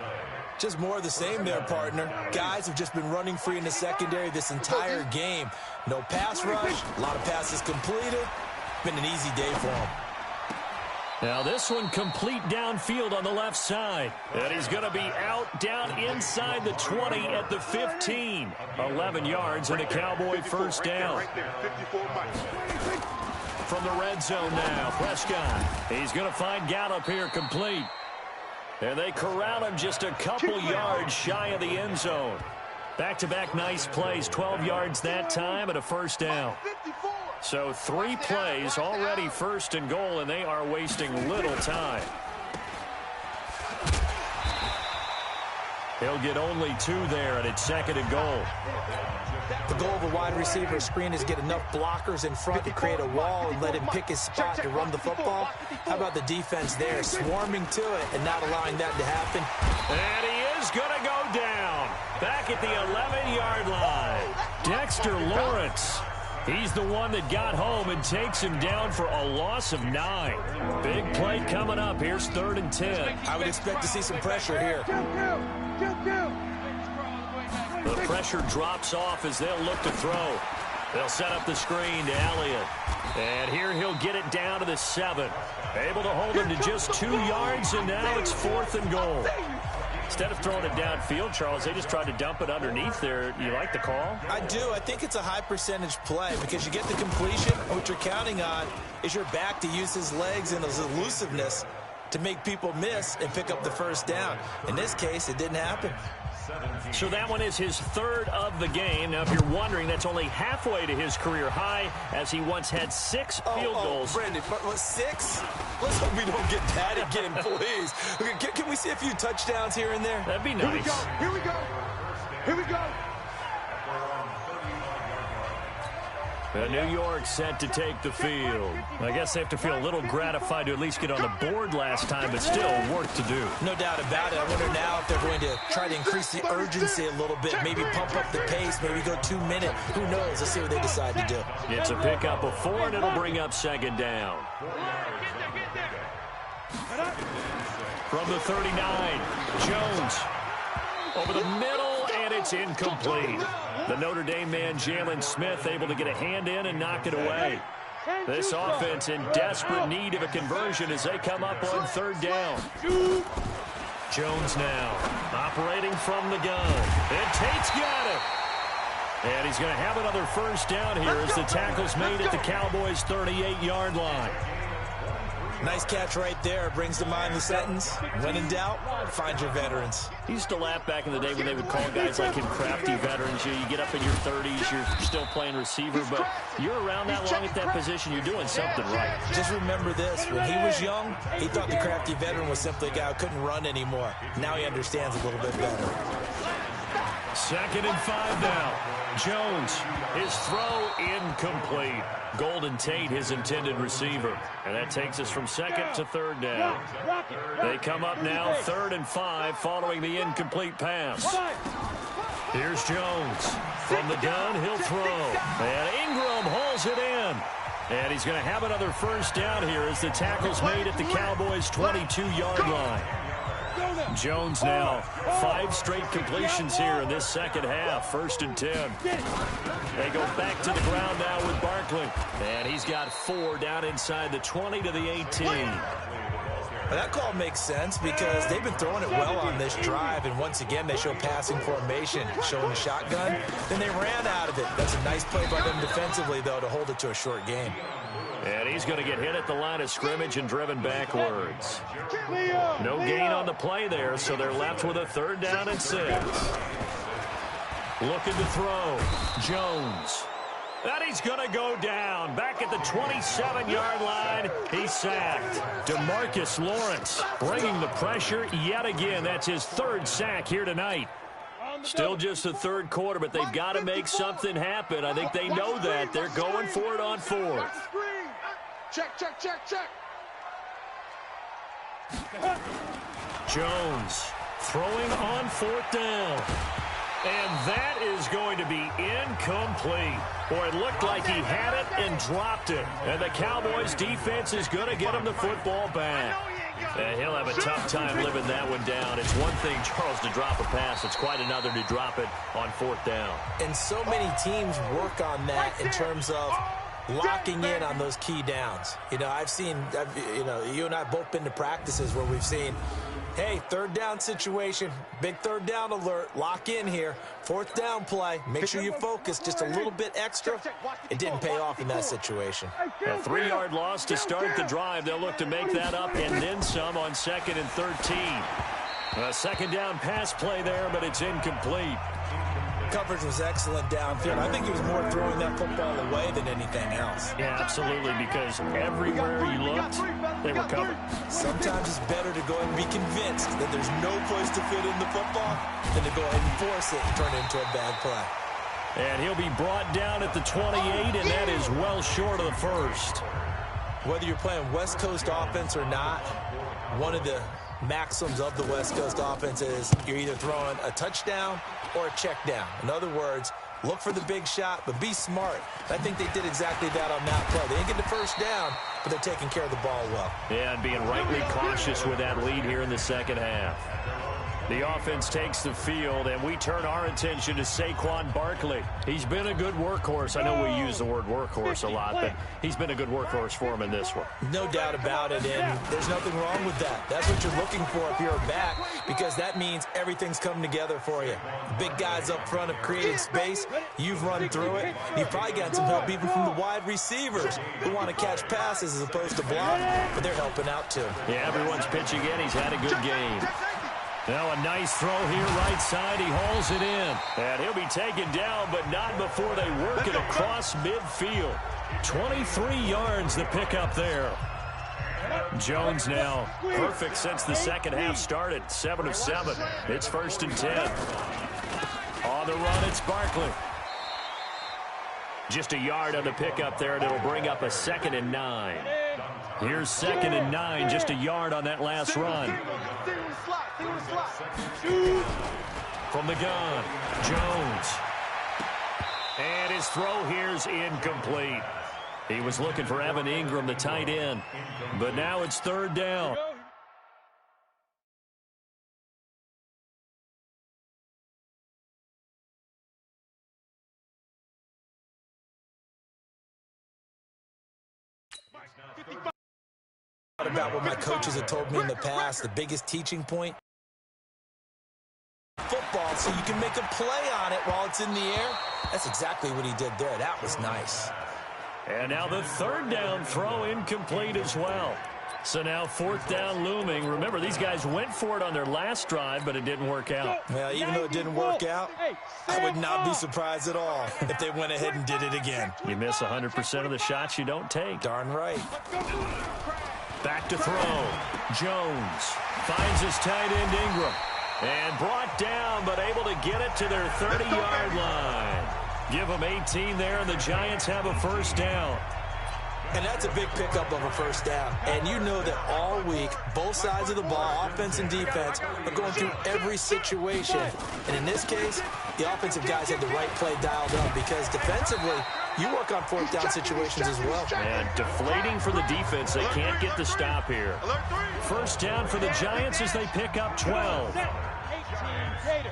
Just more of the same there, partner. Guys have just been running free in the secondary this entire game. No pass rush, a lot of passes completed. Been an easy day for them. Now this one complete downfield on the left side. And he's going to be out down inside the 20 at the 15. 11 yards and a Cowboy first down. From the red zone now, Prescott. He's going to find Gallup here complete. And they corral him just a couple yards shy of the end zone. Back-to-back nice plays, 12 yards that time and a first down. So 3 plays already first and goal, and they are wasting little time. He'll get only 2 there, and it's second and goal. The goal of a wide receiver screen is get enough blockers in front to create a wall and let him pick his spot to run the football. How about the defense there, swarming to it and not allowing that to happen? And he is going to go down. Back at the 11-yard line. Dexter Lawrence. He's the one that got home and takes him down for a loss of 9. Big play coming up. Here's 3rd and 10. I would expect to see some pressure here. The pressure drops off as they'll look to throw. They'll set up the screen to Elliott. And here he'll get it down to the 7. Able to hold him to just 2 yards, and now it's 4th and goal. Instead of throwing it downfield, Charles, they just tried to dump it underneath there. You like the call? I do. I think it's a high-percentage play because you get the completion. What you're counting on is your back to use his legs and his elusiveness to make people miss and pick up the first down. In this case, it didn't happen. So that one is his 3rd of the game. Now, if you're wondering, that's only halfway to his career high, as he once had 6 field goals. Brandon, 6? Let's hope we don't get that again, please. Can we see a few touchdowns here and there? That'd be nice. Here we go. Here we go. New York set to take the field. I guess they have to feel a little gratified to at least get on the board last time, but still work to do. No doubt about it. I wonder now if they're going to try to increase the urgency a little bit, maybe pump up the pace, maybe go 2 minute. Who knows? Let's see what they decide to do. It's a pickup of 4, and it'll bring up 2nd down. From the 39, Jones over the middle, and it's incomplete. The Notre Dame man, Jalen Smith, able to get a hand in and knock it away. This offense in desperate need of a conversion as they come up on 3rd down. Jones now operating from the gun. And Tate's got it. And he's going to have another first down here as the tackle's made at the Cowboys' 38-yard line. Nice catch right there. Brings to mind the sentence, when in doubt, find your veterans. He used to laugh back in the day when they would call guys like him crafty veterans. You get up in your 30s, you're still playing receiver, but you're around that long at that position, you're doing something right. Just remember this. When he was young, he thought the crafty veteran was simply a guy who couldn't run anymore. Now he understands a little bit better. 2nd and 5 now. Jones, his throw incomplete. Golden Tate, his intended receiver. And that takes us from 2nd to 3rd down. They come up now 3rd and 5 following the incomplete pass. Here's Jones. From the gun, he'll throw. And Ingram hauls it in. And he's going to have another first down here as the tackle's made at the Cowboys' 22-yard line. Jones now 5 straight completions here in this second half. 1st and 10. They go back to the ground now with Barkley. And he's got 4 down inside the 20 to the 18. Well, that call makes sense because they've been throwing it well on this drive, and once again they show passing formation, showing the shotgun. Then they ran out of it. That's a nice play by them defensively, though, to hold it to a short game. And he's going to get hit at the line of scrimmage and driven backwards. No gain on the play there, so they're left with a 3rd down and 6. Looking to throw. Jones. And he's going to go down. Back at the 27-yard line, he's sacked. DeMarcus Lawrence bringing the pressure yet again. That's his 3rd sack here tonight. Still just the 3rd quarter, but they've got to make something happen. I think they know that. They're going for it on 4th. Check, check, check, check. Jones throwing on 4th down. And that is going to be incomplete. Boy, it looked like he had it and dropped it. And the Cowboys defense is going to get him the football back. And he'll have a tough time living that one down. It's one thing, Charles, to drop a pass. It's quite another to drop it on 4th down. And so many teams work on that in terms of locking in on those key downs. You know, you and I have both been to practices where we've seen Hey, third down situation. Big third down alert. Lock in here. Fourth down play. Make sure you focus just a little bit extra. It didn't pay off in that situation. A 3-yard loss to start the drive. They'll look to make that up and then some on 2nd and 13. A second down pass play there, but it's incomplete. Coverage was excellent downfield. I think he was more throwing that football away than anything else. Yeah, absolutely, because everywhere you looked, they were covered. Sometimes it's better to go ahead and be convinced that there's no place to fit in the football than to go ahead and force it and turn it into a bad play. And he'll be brought down at the 28, and that is well short of the first. Whether you're playing West Coast offense or not, one of the maxims of the West Coast offense is you're either throwing a touchdown or a check down. In other words, look for the big shot, but be smart. I think they did exactly that on that play. They didn't get the first down, but they're taking care of the ball well. Yeah, and being rightly cautious with that lead here in the second half. The offense takes the field, and we turn our attention to Saquon Barkley. He's been a good workhorse. I know we use the word workhorse a lot, but he's been a good workhorse for him in this one. No doubt about it, and there's nothing wrong with that. That's what you're looking for if you're a back, because that means everything's coming together for you. Big guys up front have created space. You've run through it. You've probably gotten some help even from the wide receivers who want to catch passes as opposed to block, but they're helping out too. Yeah, everyone's pitching in. He's had a good game. Now a nice throw here right side. He hauls it in. And he'll be taken down, but not before they work it across midfield. 23 yards the pickup there. Jones now perfect since the second half started. 7 of 7. It's 1st and 10. On the run, it's Barkley. Just a yard on the pickup there, and it'll bring up a 2nd and 9. Here's 2nd and 9, just a yard on that last run. From the gun, Jones. And his throw here's incomplete. He was looking for Evan Ingram, the tight end. But now it's 3rd down. About what my coaches have told me in the past, the biggest teaching point, football, so you can make a play on it while it's in the air. That's exactly what he did there. That was nice. And now the 3rd down throw incomplete as well. So now 4th down looming. Remember, these guys went for it on their last drive, but it didn't work out. Well, even though it didn't work out, I would not be surprised at all if they went ahead and did it again. You miss 100% of the shots you don't take. Darn right. Back to throw. Jones finds his tight end Ingram. And brought down, but able to get it to their 30-yard line. Give them 18 there, and the Giants have a 1st down. And that's a big pickup of a 1st down. And you know that all week, both sides of the ball, offense and defense, are going through every situation. And in this case, the offensive guys had the right play dialed up because defensively, you work on 4th down situations as well. And deflating for the defense. They can't get the stop here. 1st down for the Giants as they pick up 12. 18 Gator.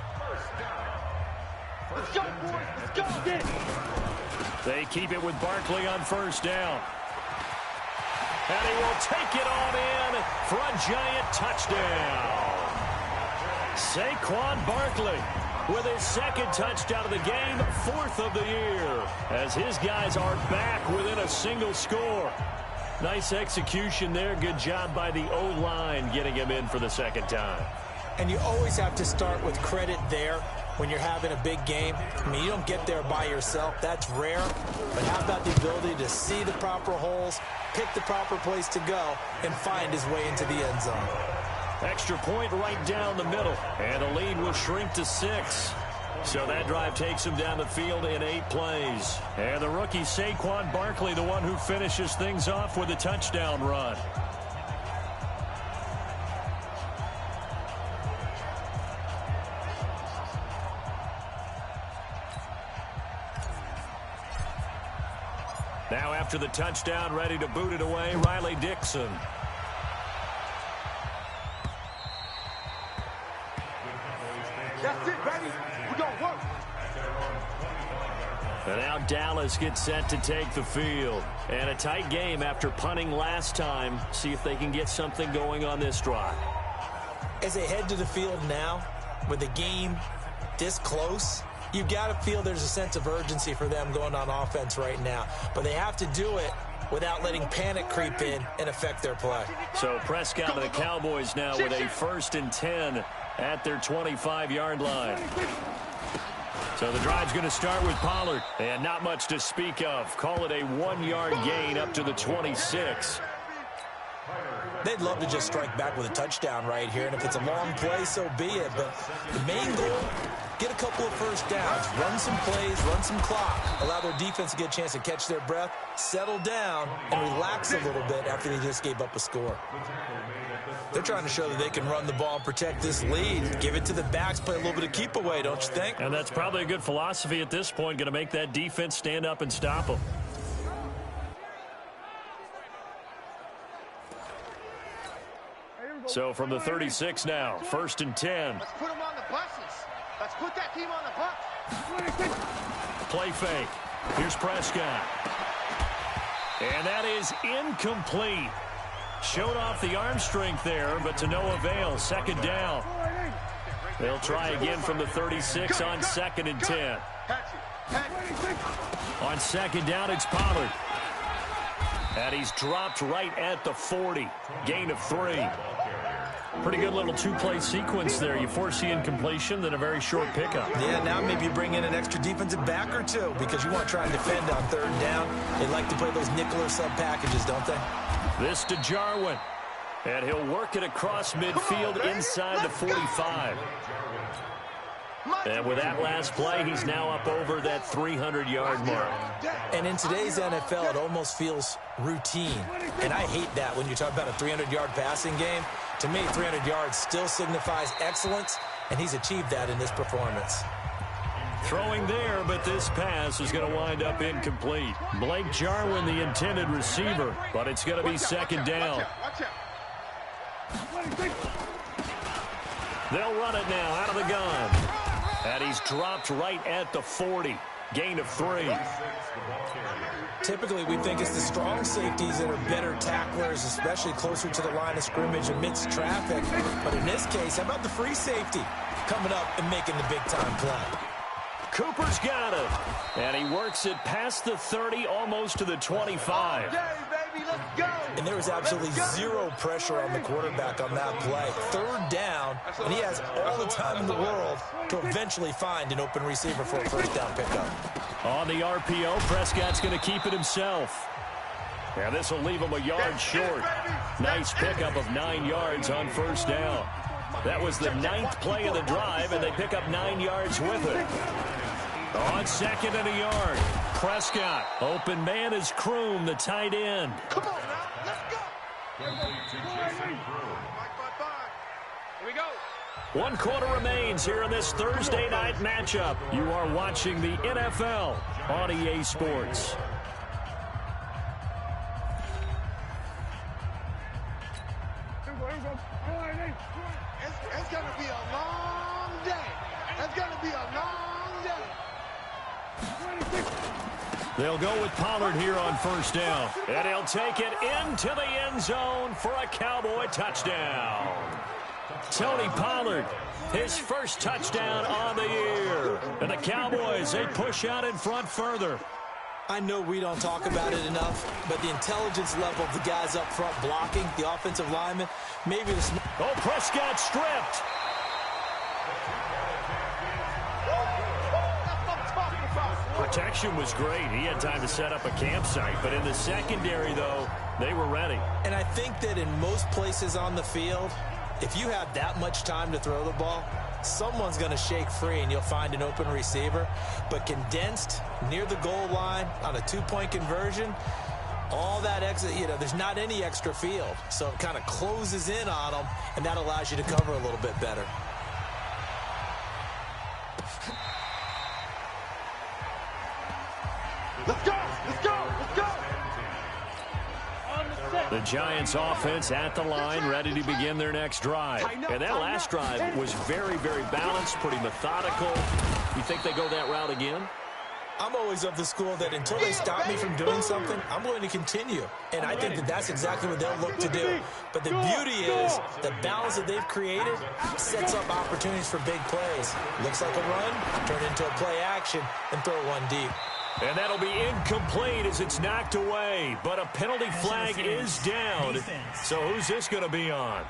Let's go, boys. Let's go. Get it. They keep it with Barkley on 1st down. And he will take it on in for a Giant touchdown. Saquon Barkley with his 2nd touchdown of the game, 4th of the year, as his guys are back within a single score. Nice execution there. Good job by the O-line getting him in for the 2nd time. And you always have to start with credit there when you're having a big game. I mean, you don't get there by yourself. That's rare. But how about the ability to see the proper holes, pick the proper place to go, and find his way into the end zone? Extra point right down the middle. And the lead will shrink to 6. So that drive takes him down the field in 8 plays. And the rookie Saquon Barkley, the one who finishes things off with a touchdown run. Now after the touchdown, ready to boot it away, Riley Dixon. That's it, baby. We're going to work. And now Dallas gets set to take the field. And a tight game after punting last time. See if they can get something going on this drive. As they head to the field now, with the game this close, you've got to feel there's a sense of urgency for them going on offense right now. But they have to do it without letting panic creep in and affect their play. So Prescott and the Cowboys now with a 1st and 10 at their 25-yard line. So the drive's going to start with Pollard. And not much to speak of. Call it a 1-yard gain up to the 26. They'd love to just strike back with a touchdown right here, and if it's a long play, so be it. But the main goal, get a couple of first downs, run some plays, run some clock, allow their defense to get a chance to catch their breath, settle down, and relax a little bit after they just gave up a score. They're trying to show that they can run the ball and protect this lead. Give it to the backs, play a little bit of keep away, don't you think? And that's probably a good philosophy at this point, going to make that defense stand up and stop them. So from the 36 now, 1st and 10. Let's put them on the buses. Let's put that team on the bus. Play fake. Here's Prescott. And that is incomplete. Showed off the arm strength there, but to no avail. 2nd down. They'll try again from the 36 on 2nd and 10. On 2nd down, it's Pollard. And he's dropped right at the 40. Gain of 3. Pretty good little two-play sequence there. You force the incompletion, then a very short pickup. Yeah, now maybe you bring in an extra defensive back or two because you want to try and defend on 3rd down. They like to play those nickel or sub packages, don't they? This to Jarwin. And he'll work it across midfield inside the 45. And with that last play, he's now up over that 300-yard mark. And in today's NFL, it almost feels routine. And I hate that when you talk about a 300-yard passing game. To me, 300 yards still signifies excellence, and he's achieved that in this performance. Throwing there, but this pass is going to wind up incomplete. Blake Jarwin, the intended receiver, but it's going to be 2nd down. They'll run it now out of the gun. And he's dropped right at the 40. Gain of 3. Typically, we think it's the strong safeties that are better tacklers, especially closer to the line of scrimmage amidst traffic. But in this case, how about the free safety coming up and making the big-time play? Cooper's got it. And he works it past the 30, almost to the 25. And there was absolutely zero pressure on the quarterback on that play. 3rd down, and he has all the time in the world to eventually find an open receiver for a 1st down pickup. On the RPO, Prescott's going to keep it himself. And this will leave him a yard short. Nice pickup of 9 yards on 1st down. That was the 9th play of the drive, and they pick up 9 yards with it. On 2nd and a yard, Prescott. Open man is Kroom, the tight end. Come on now, let's go. Here we go. 1 quarter remains here in this Thursday night matchup. You are watching the NFL on EA Sports. It's going to be a long day. It's going to be a long day. They'll go with Pollard here on 1st down. And he'll take it into the end zone for a Cowboy touchdown. Tony Pollard, his 1st touchdown on the year. And the Cowboys, they push out in front further. I know we don't talk about it enough, but the intelligence level of the guys up front blocking, the offensive linemen, maybe the... Oh, Prescott stripped. Protection was great. He had time to set up a campsite, but in the secondary, though, they were ready. And I think that in most places on the field, if you have that much time to throw the ball, someone's going to shake free and you'll find an open receiver. But condensed near the goal line on a 2-point conversion, all that exit, there's not any extra field. So it kind of closes in on them, and that allows you to cover a little bit better. Let's go! Let's go! Let's go! The Giants offense at the line, ready to begin their next drive. And that last drive was very, very balanced, pretty methodical. You think they go that route again? I'm always of the school that until they stop me from doing something, I'm going to continue. And I think that that's exactly what they'll look to do. But the beauty is the balance that they've created sets up opportunities for big plays. Looks like a run, turn into a play action, and throw one deep. And that'll be incomplete as it's knocked away. But a penalty flag is down. So who's this going to be on?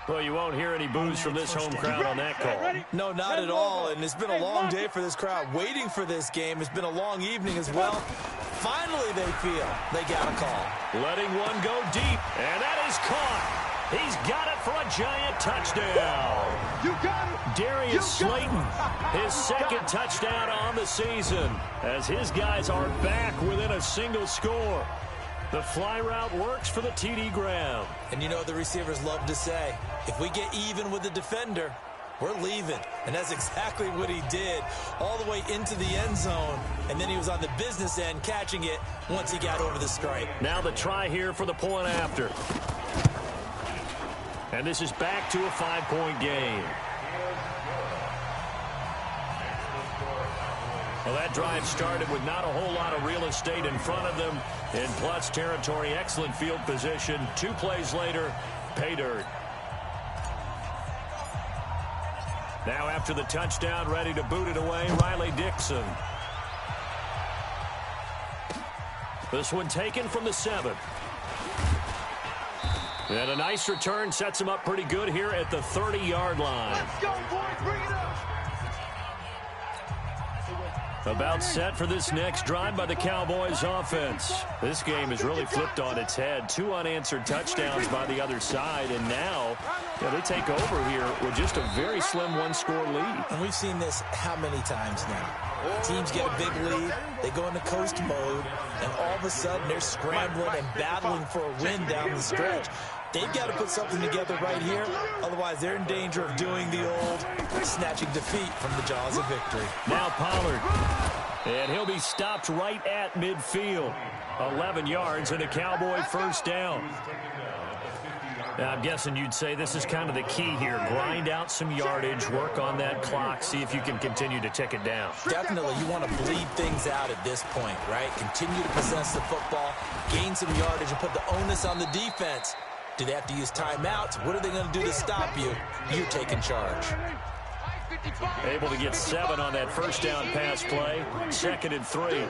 Well, you won't hear any boos from this home crowd on that call. No, not at all. And it's been a long day for this crowd waiting for this game. It's been a long evening as well. Finally, they feel they got a call. Letting one go deep. And that is caught. He's got it for a giant touchdown. You got it. Darius Slayton, his second touchdown on the season, as his guys are back within a single score. The fly route works for the TD Graham. And you know the receivers love to say, if we get even with the defender, we're leaving. And that's exactly what he did, all the way into the end zone. And then he was on the business end catching it once he got over the stripe. Now the try here for the point after. And this is back to a 5-point game. Well, that drive started with not a whole lot of real estate in front of them. In plus territory, excellent field position. 2 plays later, pay dirt. Now after the touchdown, ready to boot it away, Riley Dixon. This one taken from the 7. And a nice return sets him up pretty good here at the 30-yard line. Let's go, boys. Bring it up. About set for this next drive by the Cowboys offense. This game has really flipped on its head. 2 unanswered touchdowns by the other side, and now they take over here with just a very slim 1-score lead. And we've seen this how many times now? Teams get a big lead, they go into coast mode, and all of a sudden they're scrambling and battling for a win down the stretch. They've got to put something together right here. Otherwise, they're in danger of doing the old snatching defeat from the jaws of victory. Now Pollard. And he'll be stopped right at midfield. 11 yards and a Cowboy first down. Now, I'm guessing you'd say this is kind of the key here. Grind out some yardage, work on that clock, see if you can continue to tick it down. Definitely, you want to bleed things out at this point, right? Continue to possess the football, gain some yardage, and put the onus on the defense. Do they have to use timeouts? What are they going to do to stop you? You're taking charge. Able to get 7 on that first down pass play. 2nd and 3.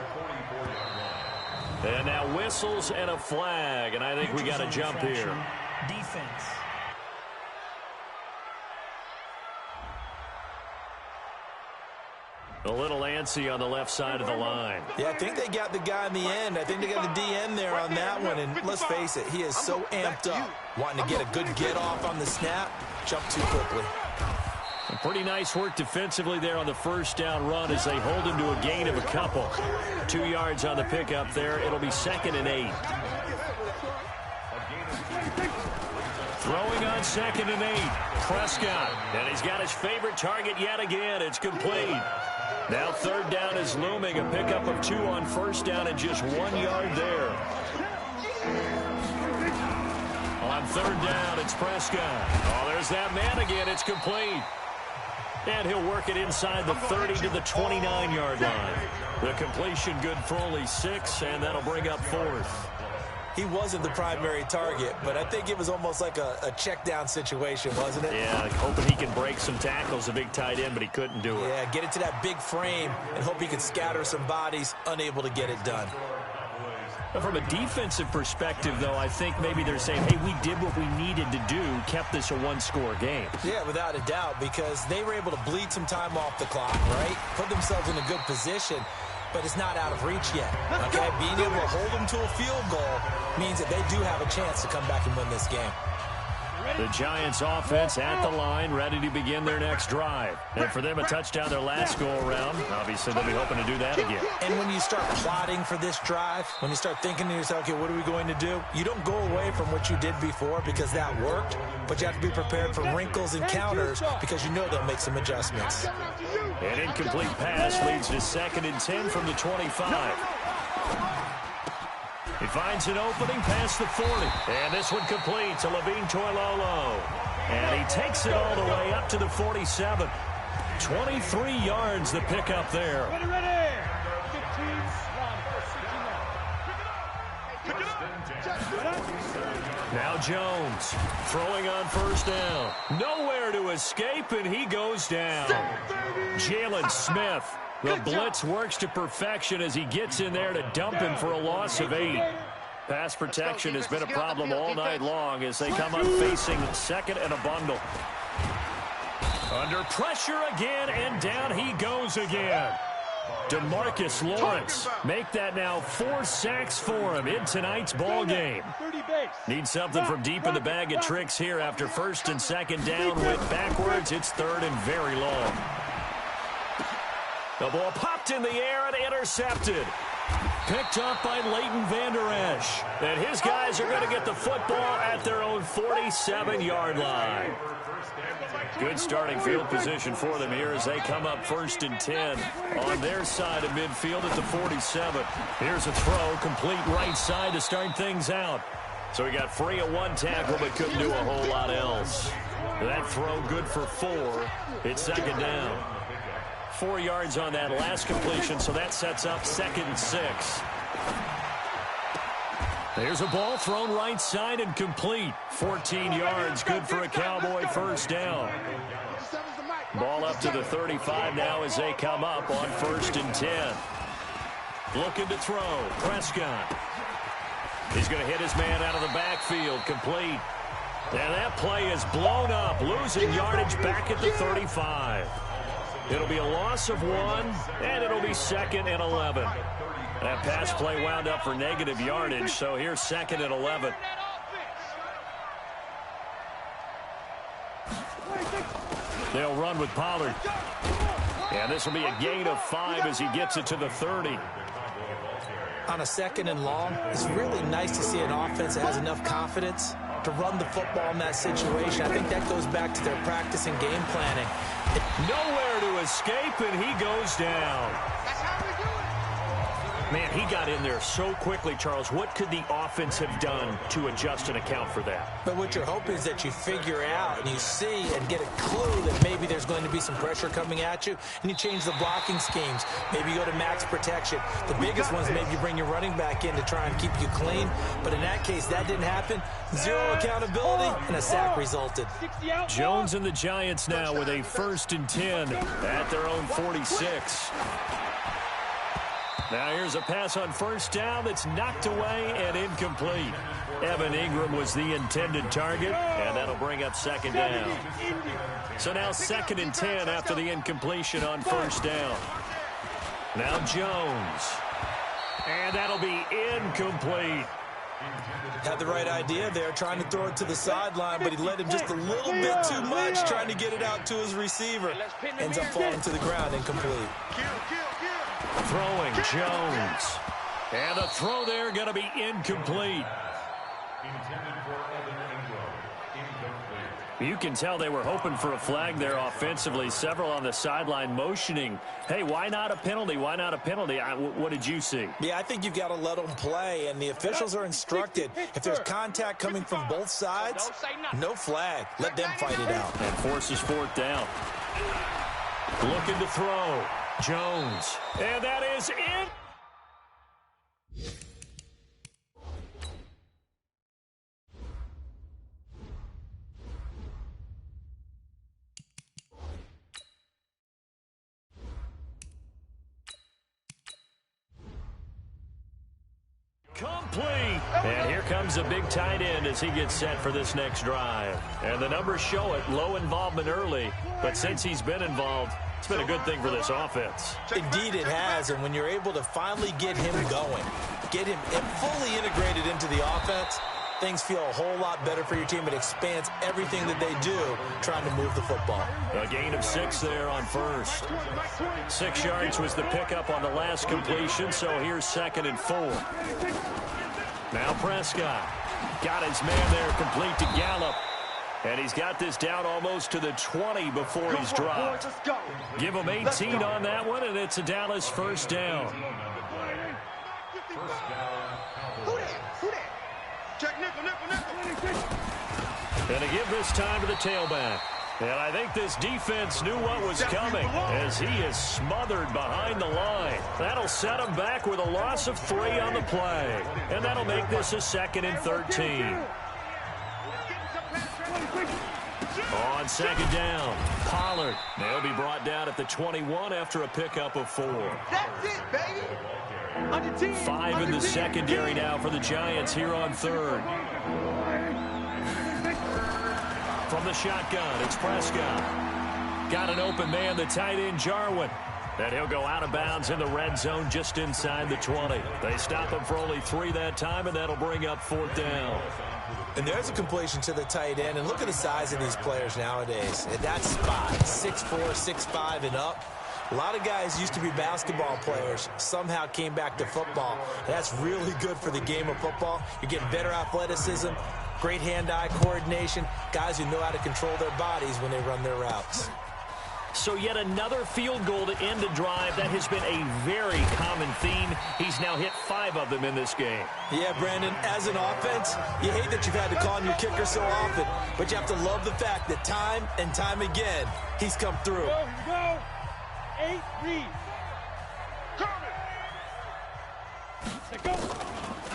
And now whistles and a flag, and I think we got a jump here. Defense. A little antsy on the left side of the line. Yeah, I think they got the guy in the end. I think they got the DN there on that one. And let's face it, he is so amped up, wanting to get a good get off on the snap, jump too quickly. Pretty nice work defensively there on the first down run as they hold him to a gain of a couple. 2 yards on the pickup there. It'll be 2nd and 8. Throwing on 2nd and 8. Prescott. And he's got his favorite target yet again. It's complete. Now 3rd down is looming. A pickup of 2 on first down and just 1 yard there. On 3rd down, it's Prescott. Oh, there's that man again. It's complete. And he'll work it inside the 30 to the 29-yard line. The completion good for only 6, and that'll bring up 4th. He wasn't the primary target, but I think it was almost like a check down situation, wasn't it? Yeah, hoping he can break some tackles, a big tight end, but he couldn't do it. Yeah, get it to that big frame and hope he could scatter some bodies, unable to get it done. From a defensive perspective, though, I think maybe they're saying, hey, we did what we needed to do, kept this a 1-score game. Yeah, without a doubt, because they were able to bleed some time off the clock, right? Put themselves in a good position, but it's not out of reach yet, okay? Being able to hold them to a field goal means that they do have a chance to come back and win this game. The Giants offense at the line, ready to begin their next drive. And for them, a touchdown their last go-around. Obviously, they'll be hoping to do that again. And when you start plotting for this drive, when you start thinking to yourself, okay, what are we going to do? You don't go away from what you did before because that worked, but you have to be prepared for wrinkles and counters because you know they'll make some adjustments. An incomplete pass leads to 2nd and 10 from the 25. He finds an opening past the 40. And this one complete to Levine Toilolo. And he takes it all the way up to the 47. 23 yards the pickup there. Now Jones throwing on first down. Nowhere to escape, and he goes down. Jalen Smith. The blitz works to perfection as he gets in there to dump him for a loss of 8. Pass protection has been a problem all night long as they come up facing second and a bundle. Under pressure again, and down he goes again. DeMarcus Lawrence make that now 4 sacks for him in tonight's ball game. Need something from deep in the bag of tricks here after first and second down. Went backwards. It's third and very long. The ball popped in the air and intercepted. Picked up by Leighton Vander Esch. And his guys are going to get the football at their own 47-yard line. Good starting field position for them here as they come up first and 10 on their side of midfield at the 47. Here's a throw, complete right side to start things out. So he got free of 1 tackle but couldn't do a whole lot else. That throw good for 4. It's second down. 4 yards on that last completion, so that sets up second and 6. There's a ball thrown right side and complete. 14 yards, good for a Cowboy first down. Ball up to the 35 now as they come up on first and 10. Looking to throw. Prescott. He's going to hit his man out of the backfield. Complete. And that play is blown up. Losing yardage back at the 35. It'll be a loss of 1, and it'll be second and 11. That pass play wound up for negative yardage, so here's second and 11. They'll run with Pollard. And this will be a gain of 5 as he gets it to the 30. On a second and long, it's really nice to see an offense that has enough confidence to run the football in that situation. I think that goes back to their practice and game planning. Nowhere to escape, and he goes down. Man, he got in there so quickly, Charles. What could the offense have done to adjust and account for that? But what you're hoping is that you figure out and you see and get a clue that maybe there's going to be some pressure coming at you, and you change the blocking schemes. Maybe you go to max protection. The biggest ones, maybe you bring your running back in to try and keep you clean. But in that case, that didn't happen. 0 accountability, and a sack resulted. Jones and the Giants now with a first and 10 at their own 46. Now here's a pass on first down that's knocked away and incomplete. Evan Ingram was the intended target, and that'll bring up second down. So now second and 10 after the incompletion on first down. Now Jones. And that'll be incomplete. Had the right idea there, trying to throw it to the sideline, but he led him just a little bit too much, trying to get it out to his receiver. Ends up falling to the ground, incomplete. Throwing Jones. And the throw there going to be incomplete. You can tell they were hoping for a flag there offensively. Several on the sideline motioning. Hey, why not a penalty? Why not a penalty? What did you see? Yeah, I think you've got to let them play, and the officials are instructed. If there's contact coming from both sides, no flag. Let them fight it out. And forces fourth down. Looking to throw. Jones. And that is it. Complete. And here comes a big tight end as he gets set for this next drive. And the numbers show it. Low involvement early. But since he's been involved, it's been a good thing for this offense. Indeed it has, and when you're able to finally get him going, get him fully integrated into the offense, things feel a whole lot better for your team. It expands everything that they do trying to move the football. A gain of 6 there on first. 6 yards was the pickup on the last completion, so here's second and 4. Now Prescott got his man there complete to Gallup. And he's got this down almost to the 20 before he's dropped. Give him 18 on that one, and it's a Dallas first down. And to give this time to the tailback. And I think this defense knew what was coming as he is smothered behind the line. That'll set him back with a loss of 3 on the play. And that'll make this a 2nd and 13. On 2nd down, Pollard. They'll be brought down at the 21 after a pickup of 4. That's it, baby. 5 in the secondary now for the Giants here on 3rd. From the shotgun, it's Prescott. Got an open man, the tight end, Jarwin. And he'll go out of bounds in the red zone just inside the 20. They stop him for only 3 that time, and that'll bring up 4th down. And there's a completion to the tight end. And look at the size of these players nowadays. At that spot, 6'4", 6'5", and up. A lot of guys used to be basketball players, somehow came back to football. And that's really good for the game of football. You're getting better athleticism, great hand-eye coordination, guys who know how to control their bodies when they run their routes. So yet another field goal to end a drive. That has been a very common theme. He's now hit 5 of them in this game. Yeah, Brandon, as an offense, you hate that you've had to call on your kicker so often, but you have to love the fact that time and time again, he's come through. Here we go. 8 read. Go.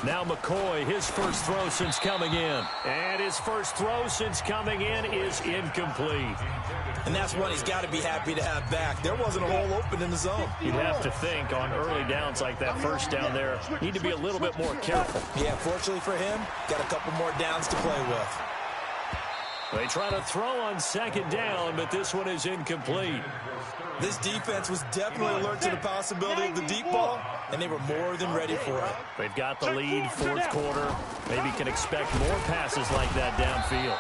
Now McCoy, his first throw since coming in. And his first throw since coming in is incomplete. And that's one he's got to be happy to have back. There wasn't a hole open in the zone. You'd have to think on early downs like that first down there, need to be a little bit more careful. Yeah, fortunately for him, got a couple more downs to play with. They try to throw on 2nd down, but this one is incomplete. This defense was definitely alert to the possibility of the deep ball, and they were more than ready for it. They've got the lead, 4th quarter. Maybe can expect more passes like that downfield.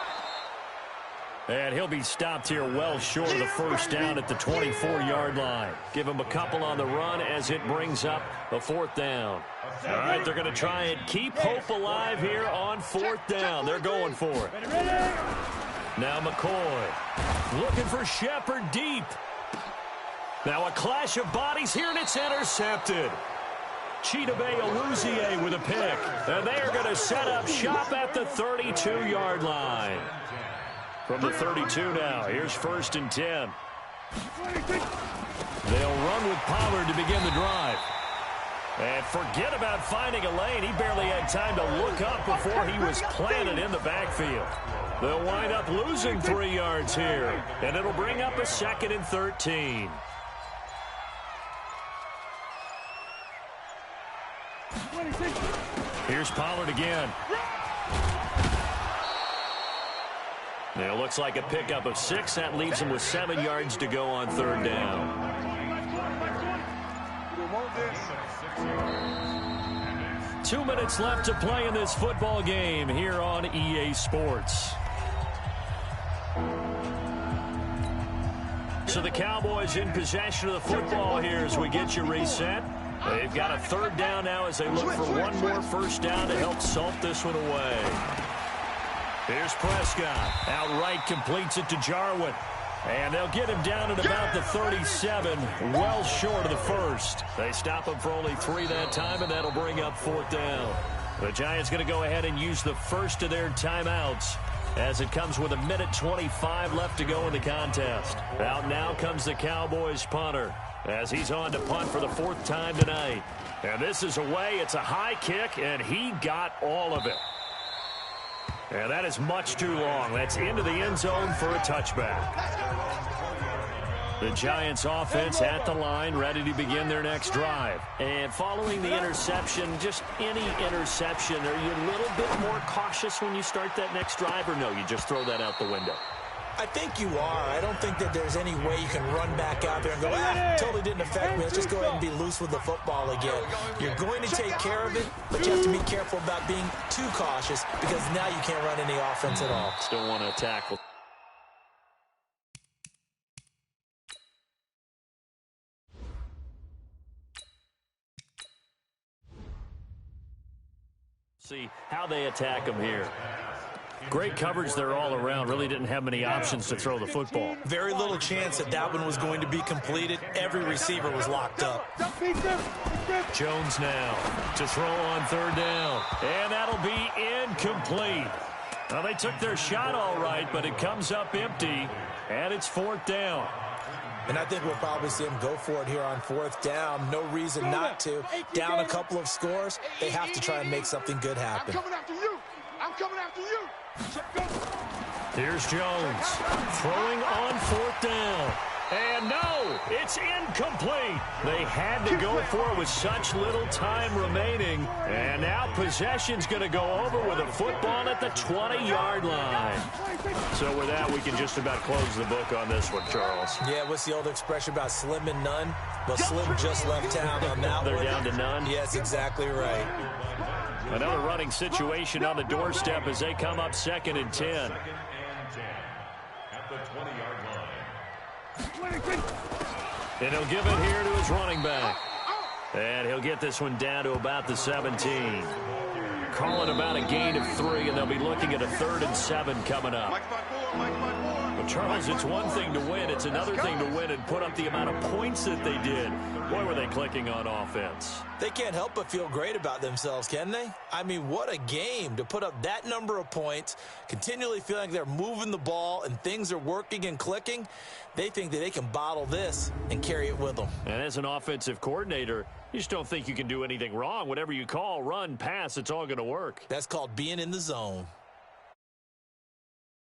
And he'll be stopped here well short of the first down at the 24-yard line. Give him a couple on the run as it brings up the 4th down. All right, they're going to try and keep hope alive here on 4th down. They're going for it. Now McCoy looking for Shepard deep. Now a clash of bodies here, and it's intercepted. Chidobe Awuzie with a pick. And they are going to set up shop at the 32-yard line. From the 32 now, here's 1st and 10. They'll run with Pollard to begin the drive. And forget about finding a lane. He barely had time to look up before he was planted in the backfield. They'll wind up losing 3 yards here. And it'll bring up a 2nd and 13. Here's Pollard again. It looks like a pickup of 6. That leaves him with 7 yards to go on 3rd down. 2 minutes left to play in this football game here on EA Sports. So the Cowboys in possession of the football here as we get you reset. They've got a 3rd down now as they look for one more first down to help salt this one away. Here's Prescott. Outright completes it to Jarwin. And they'll get him down at about the 37, well short of the first. They stop him for only 3 that time, and that'll bring up 4th down. The Giants going to go ahead and use the first of their timeouts as it comes with 1:25 left to go in the contest. Out now comes the Cowboys punter as he's on to punt for the 4th time tonight. And this is away. It's a high kick, and he got all of it. And that is much too long. That's into the end zone for a touchback. The Giants offense at the line, ready to begin their next drive. And following the interception, just any interception, are you a little bit more cautious when you start that next drive, or no, you just throw that out the window? I think you are. I don't think that there's any way you can run back out there and go, totally didn't affect me. Let's just go ahead and be loose with the football again. You're going to take care of it, but you have to be careful about being too cautious because now you can't run any offense at all. Still want to tackle. See how they attack him here. Great coverage there all around. Really didn't have many options to throw the football. Very little chance that one was going to be completed. Every receiver was locked up. Jones now to throw on 3rd down. And that'll be incomplete. Now, they took their shot all right, but it comes up empty. And it's 4th down. And I think we'll probably see him go for it here on 4th down. No reason not to. Down a couple of scores, they have to try and make something good happen. I'm coming after you. I'm coming after you. Here's Jones throwing on 4th down. And no, it's incomplete. They had to go for it with such little time remaining. And now possession's going to go over with a football at the 20-yard line. So with that, we can just about close the book on this one, Charles. Yeah, what's the old expression about slim and none? Well, Slim just left town on that one. They're down to none? Yes, exactly right. Another running situation on the doorstep as they come up 2nd and 10. At the 20-yard line. And he'll give it here to his running back. And he'll get this one down to about the 17. Calling about a gain of 3, and they'll be looking at a 3rd and 7 coming up. But Charles, it's one thing to win. It's another thing to win and put up the amount of points that they did. Boy, were they clicking on offense. They can't help but feel great about themselves, can they? I mean, what a game to put up that number of points, continually feeling like they're moving the ball and things are working and clicking. They think that they can bottle this and carry it with them. And as an offensive coordinator, you just don't think you can do anything wrong. Whatever you call, run, pass, it's all going to work. That's called being in the zone.